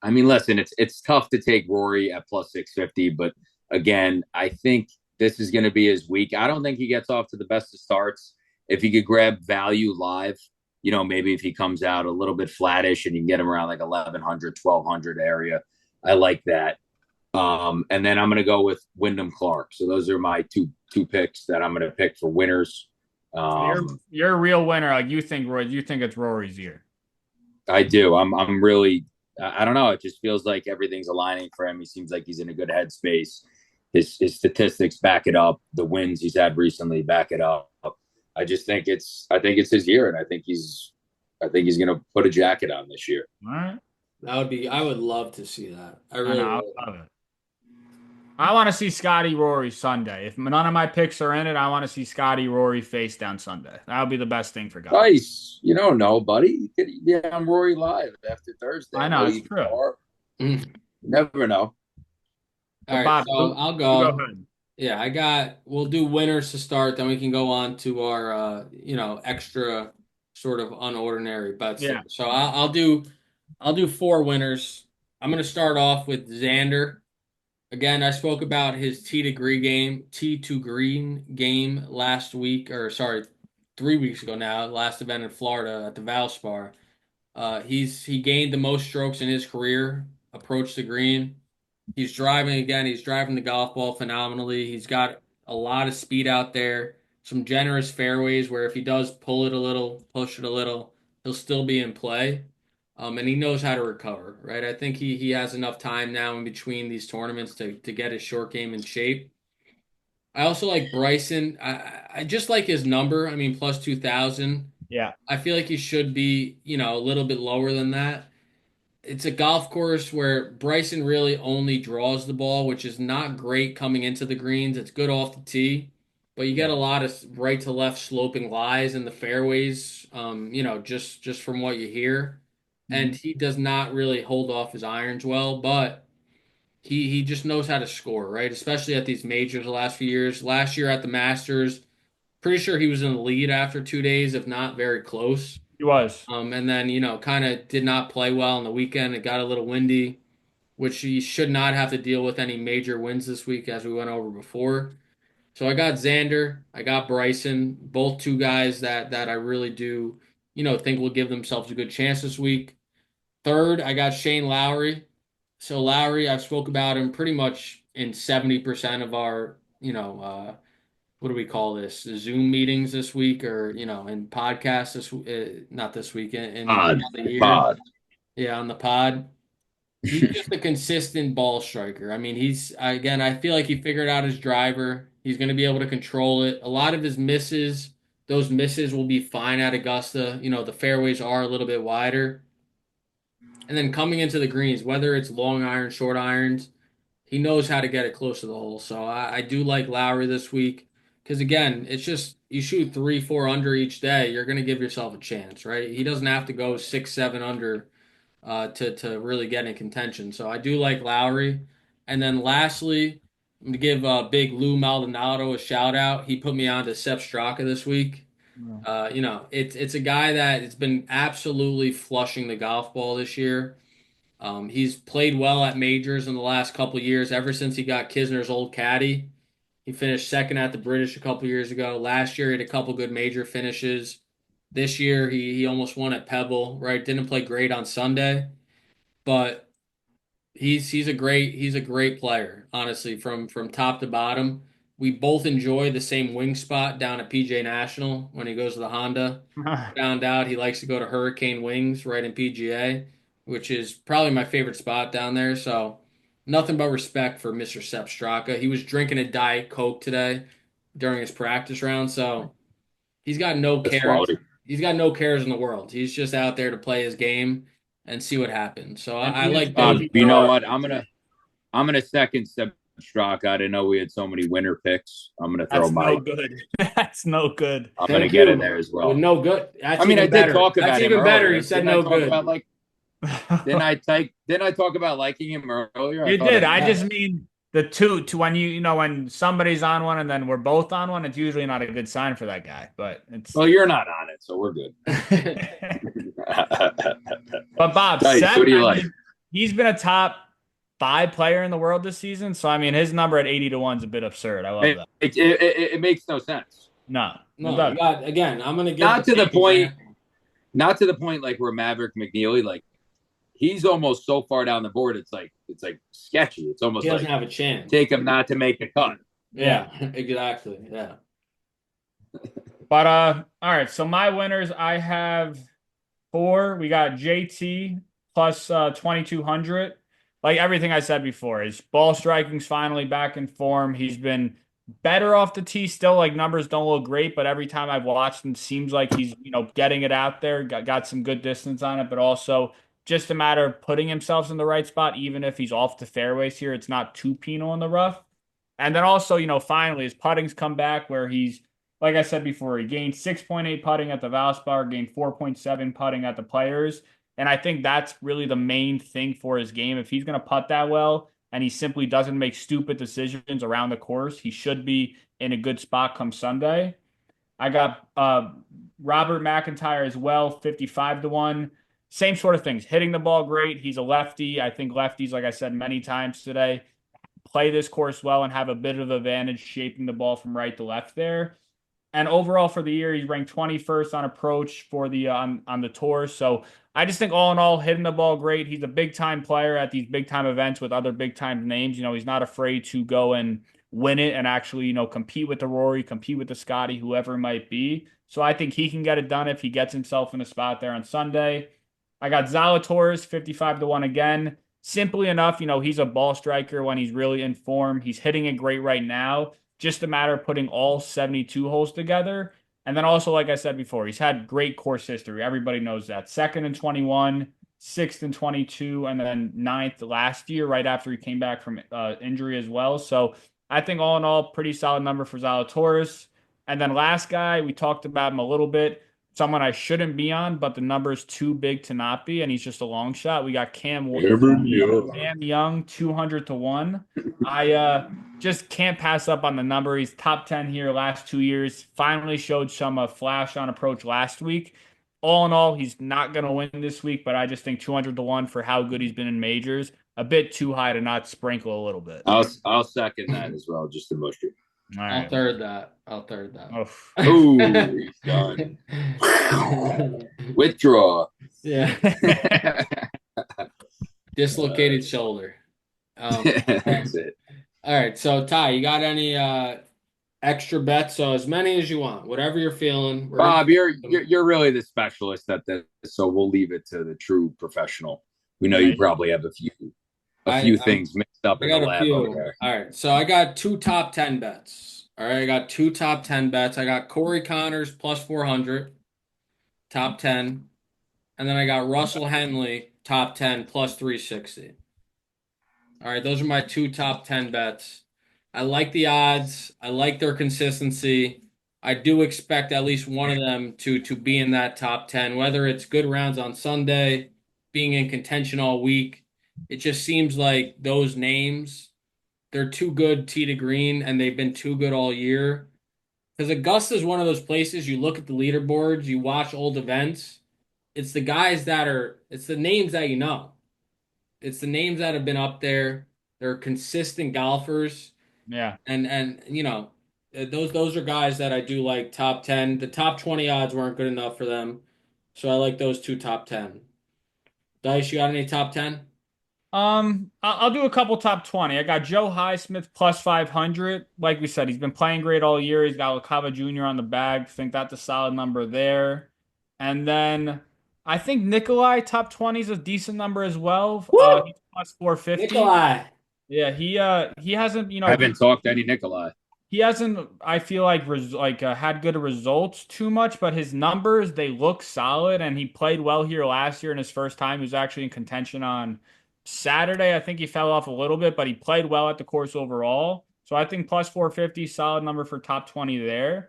I mean, listen, it's tough to take Rory at plus 650, but again, I think this is going to be his week. I don't think he gets off to the best of starts. If he could grab value live, maybe if he comes out a little bit flattish and you can get him around like 1100, 1200 area, I like that. And then I'm going to go with Wyndham Clark. So those are my two picks that I'm going to pick for winners. So you're a real winner. Like you think it's Rory's year. I do. I'm really. I don't know. It just feels like everything's aligning for him. He seems like he's in a good headspace. His statistics back it up. The wins he's had recently back it up. I think it's his year, and I think he's going to put a jacket on this year. All right. I would love to see that. I I really know. would. I love it. I want to see Scottie Rory Sunday. If none of my picks are in it, I want to see Scottie Rory face down Sunday. That would be the best thing for golf. Nice. You don't know, buddy. You could be on Rory Live after Thursday. I know, it's true. You never know. All right, Bob, so I'll go go. ahead. Yeah, we'll do winners to start, then we can go on to our, extra sort of unordinary bets. Yeah. So I'll do four winners. I'm going to start off with Xander. Again, I spoke about his tee to green game last week, or sorry, 3 weeks ago now, last event in Florida at the Valspar. He gained the most strokes in his career, approach the green. He's driving again. He's driving the golf ball phenomenally. He's got a lot of speed out there, some generous fairways where if he does pull it a little, push it a little, he'll still be in play. And he knows how to recover, right? I think he has enough time now in between these tournaments to get his short game in shape. I also like Bryson. I just like his number. I mean, plus 2,000. Yeah. I feel like he should be, a little bit lower than that. It's a golf course where Bryson really only draws the ball, which is not great coming into the greens. It's good off the tee, but you get a lot of right to left sloping lies in the fairways. Just from what you hear, and he does not really hold off his irons well, but he just knows how to score, right? Especially at these majors the last few years. Last year at the Masters, pretty sure he was in the lead after 2 days, if not very close. He was. And then, kind of did not play well on the weekend. It got a little windy, which he should not have to deal with any major wins this week, as we went over before. So I got Xander, I got Bryson, both two guys that I really do, think will give themselves a good chance this week. Third, I got Shane Lowry. So Lowry, I've spoke about him pretty much in 70% of our, what do we call this? The Zoom meetings this week, or in podcasts not this week, in the year. Pod. Yeah, on the pod. He's just a consistent ball striker. I mean, I feel like he figured out his driver. He's going to be able to control it. A lot of his misses, those misses will be fine at Augusta. The fairways are a little bit wider. And then coming into the greens, whether it's long irons, short irons, he knows how to get it close to the hole. So I do like Lowry this week because, again, it's just you shoot 3, 4 under each day, you're going to give yourself a chance, right? He doesn't have to go 6, 7 under to really get in contention. So I do like Lowry. And then lastly, I'm going to give big Lou Maldonado a shout out. He put me on to Sepp Straka this week. It's a guy that has been absolutely flushing the golf ball this year. He's played well at majors in the last couple of years, ever since he got Kisner's old caddy. He finished second at the British a couple of years ago. Last year, he had a couple good major finishes. This year, he almost won at Pebble, right? Didn't play great on Sunday, but he's a great player, honestly, from top to bottom. We both enjoy the same wing spot down at PJ National when he goes to the Honda. Found out he likes to go to Hurricane Wings right in PGA, which is probably my favorite spot down there. So nothing but respect for Mr. Sepp Straka. He was drinking a Diet Coke today during his practice round, so he's got no That's cares. quality. He's got no cares in the world. He's just out there to play his game and see what happens. So I like those. You know what? I'm gonna second Sepp Straka. I didn't know we had so many winner picks. I'm gonna throw That's my. no good. That's no good. I'm gonna get in there as well. With no good. That's I mean, I even did better. talk about That's him even better. earlier. He said Didn't I no talk good. about, like, Didn't I talk about liking him earlier? I You thought did. I I did. just mean the two to when when somebody's on one and then we're both on one, it's usually not a good sign for that guy. But it's Well, you're not on it, so we're good. but Bob, Dice, what Seth, do you I like? mean, he's been a top five player in the world this season. So I mean his number at 80 to 1 is a bit absurd. I love that. It makes no sense. No, it No, you doesn't. got again. I'm gonna give the Not to the same point. example. Not to the point like where Maverick McNeely, like he's almost so far down the board. It's like sketchy. It's He almost doesn't like have a chance. take him not to make the cut. Yeah. Yeah, exactly. Yeah. But all right. So my winners, I have four. We got JT plus 2200. Like everything I said before, his ball striking's finally back in form. He's been better off the tee still. Like numbers don't look great, but every time I've watched him, seems like he's getting it out there. Got some good distance on it, but also just a matter of putting himself in the right spot. Even if he's off the fairways here, it's not too penal in the rough. And then also, finally his putting's come back where he's like I said before, he gained 6.8 putting at the Valspar, gained 4.7 putting at the Players. And I think that's really the main thing for his game. If he's going to putt that well and he simply doesn't make stupid decisions around the course, he should be in a good spot come Sunday. I got Robert Macintyre as well, 55 to 1. Same sort of things. Hitting the ball great. He's a lefty. I think lefties, like I said many times today, play this course well and have a bit of advantage shaping the ball from right to left there. And overall for the year, he's ranked 21st on approach for the on the tour. So I just think all in all, hitting the ball great. He's a big time player at these big time events with other big time names. He's not afraid to go and win it and actually, compete with the Rory, compete with the Scottie, whoever it might be. So I think he can get it done if he gets himself in a spot there on Sunday. I got Zalatoris 55 to 1 again. Simply enough, he's a ball striker when he's really in form. He's hitting it great right now. Just a matter of putting all 72 holes together. And then also, like I said before, he's had great course history. Everybody knows that. Second in 21, sixth in 22, and then ninth last year, right after he came back from injury as well. So I think all in all, pretty solid number for Zalatoris. And then last guy, we talked about him a little bit. Someone I shouldn't be on, but the number's too big to not be, and he's just a long shot. We got Cam Young, 200 to 1. I just can't pass up on the number. He's top 10 here last 2 years. Finally showed some flash on approach last week. All in all, he's not going to win this week, but I just think 200 to 1 for how good he's been in majors, a bit too high to not sprinkle a little bit. I'll second that as well, just to mush it. All I'll right. third that. I'll third that. Ooh, he's done. Withdraw. Yeah. Dislocated shoulder. That's it. All right. So Ty, you got any extra bets? So as many as you want, whatever you're feeling. Bob, you're really the specialist at this, so we'll leave it to the true professional. We know you probably have a few things mixed up I in the got a lab few. over there. All right. So I got two top 10 bets. All right. I got two top 10 bets. I got Corey Connors plus 400, top 10. And then I got Russell Henley, top 10 plus 360. All right. Those are my two top 10 bets. I like the odds. I like their consistency. I do expect at least one of them to be in that top 10, whether it's good rounds on Sunday, being in contention all week. It just seems like those names, they're too good tee to green, and they've been too good all year. Because Augusta is one of those places you look at the leaderboards, you watch old events. It's the guys it's the names that you know. It's the names that have been up there. They're consistent golfers. Yeah. And those are guys that I do like top 10. The top 20 odds weren't good enough for them. So I like those two top 10. Dice, you got any top 10? I'll do a couple top 20. I got Joe Highsmith plus 500. Like we said, he's been playing great all year. He's got LaCava Jr. on the bag. Think that's a solid number there. And then I think Nikolai top 20 is a decent number as well. He's plus 450. Nikolai. Yeah, he hasn't, I haven't talked to any Nikolai. he hasn't, I feel like had good results too much, but his numbers, they look solid, and he played well here last year in his first time. He was actually in contention on Saturday. I think he fell off a little bit, but he played well at the course overall. So I think plus 450, solid number for top 20 there.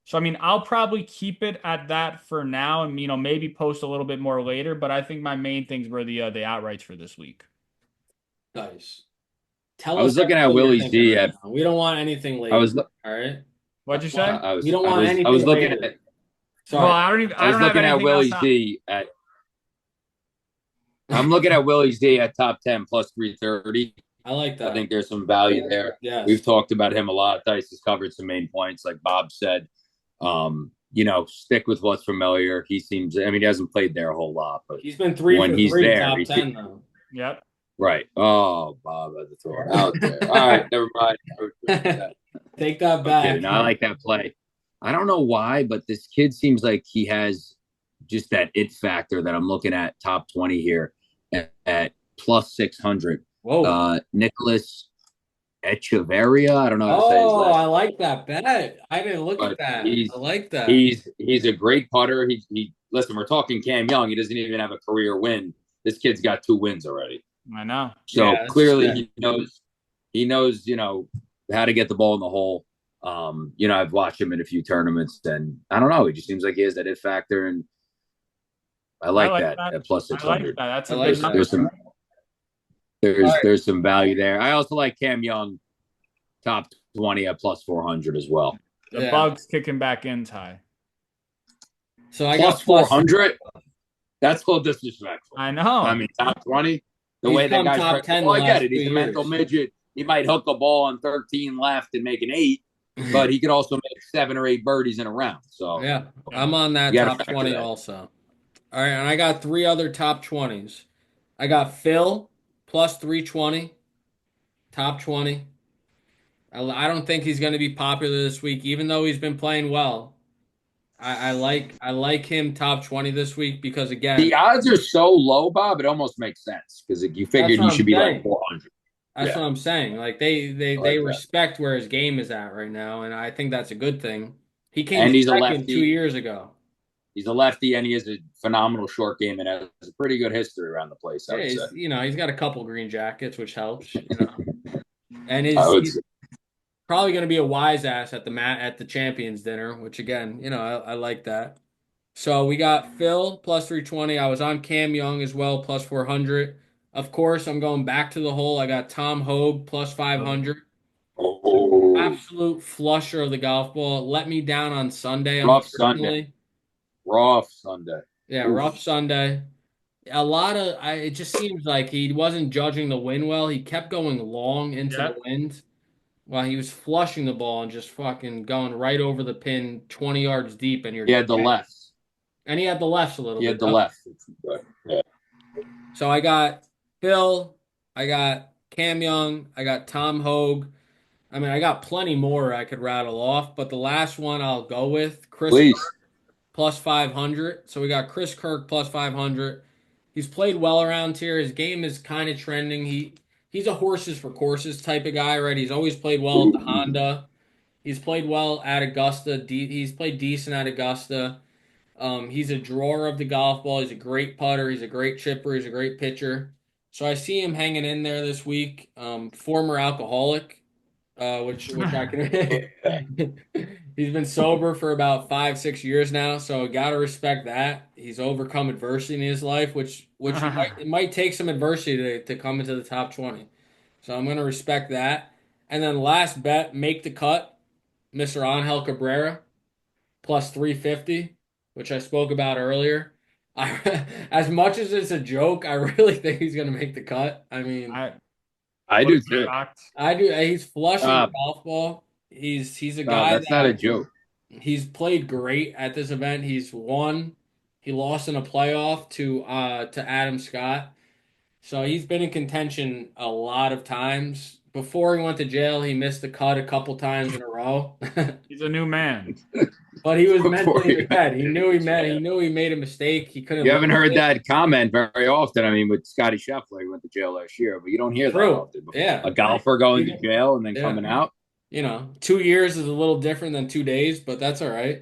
So I mean, I'll probably keep it at that for now, and maybe post a little bit more later. But I think my main things were the outrights for this week. Nice. Tell I us was looking at everything you're Willie thinking Z right at. now. We don't want anything I later. was. Look- All right. What'd you What? say? I We was. don't I want was. I was anything looking later. at. Well, Sorry. I I was don't have looking at anything else Willie now. Z at. I'm looking at Willie Z at top 10 plus 330. I like I that. think there's some value there. Yes. We've talked about him a lot. Dice has covered some main points, like Bob said. Stick with what's familiar. He seems. I mean, he hasn't played there a whole lot, but He's been 3 when for he's 3, there, top 10 though. Yep. right. Oh, Bob had to throw it out there. All right, never mind. Take that I'm back. kidding. I like that play. I don't know why, but this kid seems like he has just that it factor that I'm looking at top 20 here at plus 600. Whoa. Nicholas Echeverria. I don't know how to say his Oh, last I like that bet. I didn't look at but that. he's I like that. he's a great putter. He listen, we're talking Cam Young. He doesn't even have a career win. This kid's got 2 wins already. I know. So Yeah, that's clearly sick. he knows, how to get the ball in the hole. I've watched him in a few tournaments and I don't know, he just seems like he has that it factor and I like that at plus I like 600. that. That's I a like good that. number. There's some value there. I also like Cam Young top 20 at plus 400 as well. The Yeah. bug's kicking back in, Ty. So I Plus got plus 400? That's a little disrespectful. I know. I mean, top 20. The He's way that come guy's top 10 well, the I get last it. He's 2 a mental years. midget. He might hook a ball on 13 left and make an 8, but he could also make 7 or 8 birdies in a round. So Yeah, I'm on that you got to top factor 20 that. also. All right, and I got 3 other top 20s. I got Phil plus 320, top 20. I don't think he's going to be popular this week, even though he's been playing well. I like him top 20 this week because again, The odds are so low, Bob. It almost makes sense because you that's figured what he I'm should be like saying. 400. That's Yeah, what I'm saying. Like I they like that. respect where his game is at right now, and I think that's a good thing. He came And he's a second two lefty. years ago. He's a lefty, and he has a phenomenal short game and has a pretty good history around the place. I Yeah, would say. he's got a couple green jackets, which helps. And I would he's say. probably going to be a wise ass at the champions dinner, which again, I like that. So we got Phil plus 320. I was on Cam Young as well plus 400. Of course, I'm going back to the hole. I got Tom Hogue plus 500. Oh, Absolute flusher of the golf ball. Let me down on Sunday, rough Sunday. unfortunately. Rough Sunday. Yeah, Oof. rough Sunday. It just seems like he wasn't judging the wind well. He kept going long into the Yep. wind while he was flushing the ball and just fucking going right over the pin 20 yards deep and He had the left. And he had the lefts a little He bit. had the left. Yeah. So I got Phil, I got Cam Young, I got Tom Hogue. I mean, I got plenty more I could rattle off, but the last one I'll go with Chris Please. Kirk plus 500. So we got Chris Kirk plus 500. He's played well around here. His game is kind of trending. He's a horses for courses type of guy, right? He's always played well at the Honda. He's played well at Augusta. He's played decent at Augusta. He's a drawer of the golf ball. He's a great putter. He's a great chipper. He's a great pitcher. So I see him hanging in there this week. Former alcoholic, which I can. He's been sober for about 5-6 years now, so gotta respect that. He's overcome adversity in his life, which it might take some adversity to come into the top 20. So I'm gonna respect that. And then last bet, make the cut, Mr. Angel Cabrera plus 350, which I spoke about earlier. As much as it's a joke, I really think he's going to make the cut. I mean, I do too. I do. He's flushing the golf ball. He's a guy that's not a joke. He's played great at this event. He's won. He lost in a playoff to Adam Scott. So he's been in contention a lot of times. Before he went to jail, he missed the cut a couple times in a row. He's a new man. But he was mentally prepared. He knew he made a mistake. He couldn't. You haven't heard that comment very often. I mean, with Scottie Scheffler, he went to jail last year, but you don't hear that often. Yeah. A golfer going to jail and then coming out. 2 years is a little different than 2 days, but that's all right.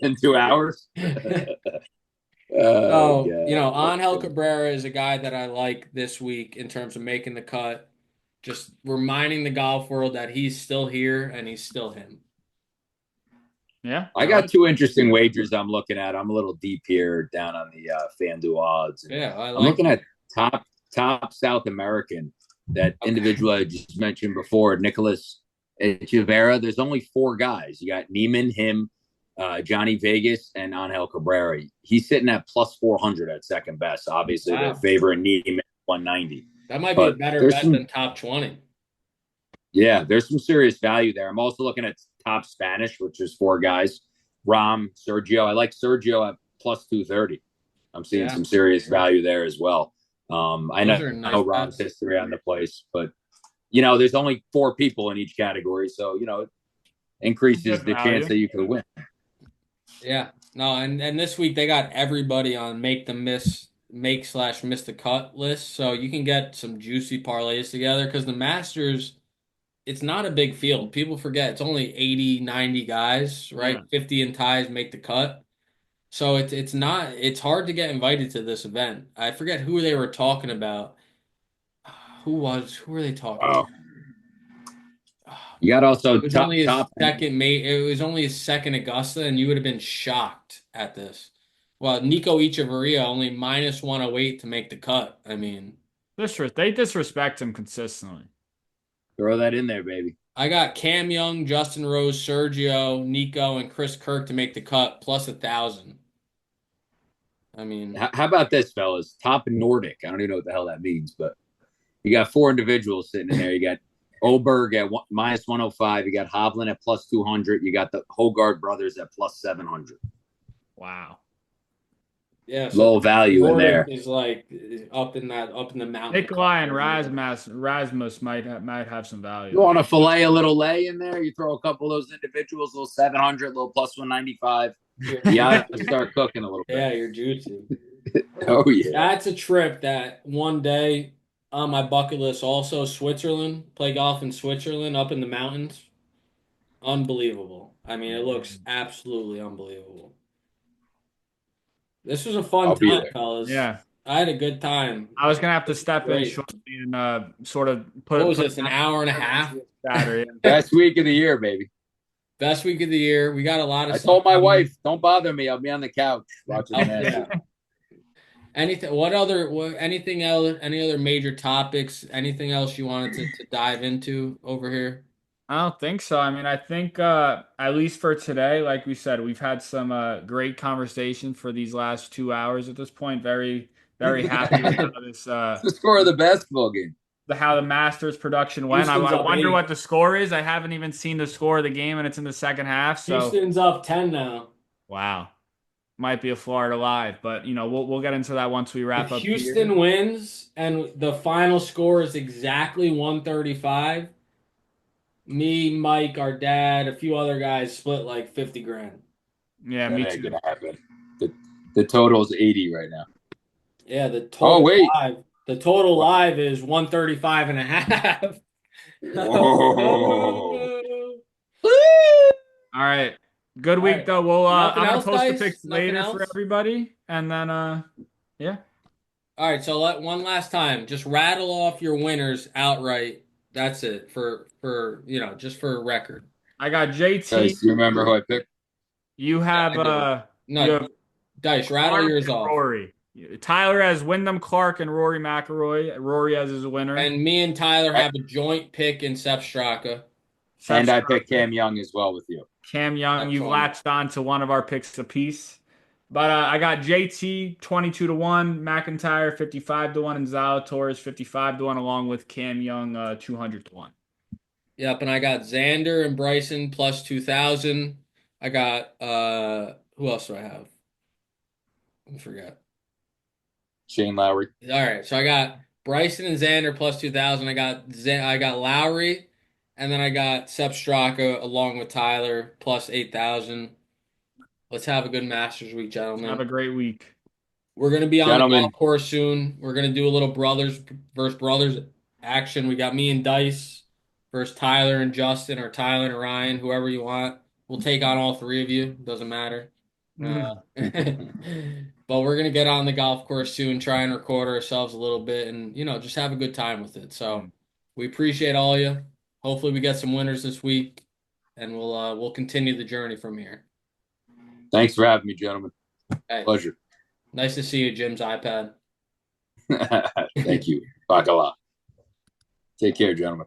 In 2 hours. Angel Cabrera is a guy that I like this week in terms of making the cut. Just reminding the golf world that he's still here and he's still him. Yeah, I got two interesting wagers I'm looking at. I'm a little deep here down on the FanDuel odds. Yeah, I I'm like looking it. at top South American. That Okay. individual I just mentioned before, Nicholas Echeverria. There's only four guys. You got Niemann, him, Johnny Vegas, and Angel Cabrera. He's sitting at plus 400 at second best. Obviously, they're Wow. favoring Niemann 190. That might be a But better there's bet some, than top 20. yeah, there's some serious value there. I'm also looking at top Spanish, which is four guys. Rahm, Sergio. I like Sergio at plus 230. I'm seeing Yeah. some serious value there as well. I Those know are nice Rahm's bets. history on the place, but there's only four people in each category, so it increases good the chance value. that you could win. Yeah. No, and this week they got everybody on make/miss the cut list. So you can get some juicy parlays together because the Masters, it's not a big field. People forget it's only 80, 90 guys, right? Yeah. 50 in ties make the cut. So it's hard to get invited to this event. I forget who they were talking about. Who were they talking Oh, about? you got also It was only his top. second mate. It was only his second Augusta, and you would have been shocked at this. Well, Nico Echeverria only minus 108 to make the cut. I mean, They disrespect him consistently. Throw that in there, baby. I got Cam Young, Justin Rose, Sergio, Nico, and Chris Kirk to make the cut plus 1,000. I mean, How about this, fellas? Top Nordic. I don't even know what the hell that means, but you got four individuals sitting in there. You got Oberg at minus 105. You got Hovland at plus 200. You got the Hogard brothers at plus 700. Wow. yeah. So Low value in Nordic there. is like up in the mountain. Nikolai and Rasmus might have some value You there. want to fillet a little lay in there? You throw a couple of those individuals, a little 700, a little plus 195. You're Yeah, juicy. start cooking a little bit. Yeah, you're juicy. Oh, yeah. That's a trip that one day on my bucket list. Also, Switzerland, play golf in Switzerland up in the mountains. Unbelievable. I mean, it looks absolutely unbelievable. This was a fun I'll be time, there. fellas. Yeah. I had a good time. I was gonna have to This is step in great. shortly and sort of What put was put this, an hour and a half? Saturday. Best week of the year, baby. Best week of the year. We got a lot of I stuff told my coming. wife, don't bother me. I'll be on the couch watching the Yeah. Masters. Anything else, any other major topics, anything else you wanted to dive into over here? I don't think so. I mean, I think at least for today, like we said, we've had some great conversation for these last 2 hours at this point. Very, very happy with how this It's the score of the basketball game. how the Masters production went. Houston's I up wonder 8. what the score is. I haven't even seen the score of the game, and it's in the second half. So Houston's up 10 now. wow, might be a Florida live, but we'll get into that once we If wrap up here. Houston wins and the final score is exactly 135, me, Mike, our dad, a few other guys split like 50 grand. Yeah, That me ain't too. gonna happen. The total is 80 right now. Yeah, Oh wait. the total live is 135 and a half. Whoa. All right. Good All week right. though. We'll Nothing I'm gonna else, post the guys? picks Nothing later for else? everybody. And then yeah. All right, so one last time, just rattle off your winners outright. That's it just for a record. I got JT. Guys, you remember who I picked? You Yeah, have I do. you No, have Dice, rattle Clark yours and off. Rory. Tyler has Wyndham Clark and Rory McIlroy. Rory as his winner. And me and Tyler have a joint pick in Sep Straka. And Seth I picked Cam Young as well with you. Cam Young, you've Excellent. latched on to one of our picks apiece. But I got JT 22-1, McIntyre 55-1, and Zalatoris 55-1, along with Cam Young 200-1. Yep, and I got Xander and Bryson plus 2,000. I got who else do I have? I forgot. Shane Lowry. All right, so I got Bryson and Xander plus 2,000. I got Lowry, and then I got Sep Straka along with Tyler plus 8,000. Let's have a good Masters week, gentlemen. Have a great week. We're gonna be on the Gentlemen. golf course soon. We're gonna do a little brothers versus brothers action. We got me and Dice versus Tyler and Justin, or Tyler and Ryan, whoever you want. We'll take on all three of you. Doesn't matter. But we're gonna get on the golf course soon, try and record ourselves a little bit, and just have a good time with it. So we appreciate all of you. Hopefully we get some winners this week, and we'll continue the journey from here. Thanks for having me, gentlemen. Hey, Pleasure. nice to see you, Jim's iPad. Thank you. Bacala. Take care, gentlemen.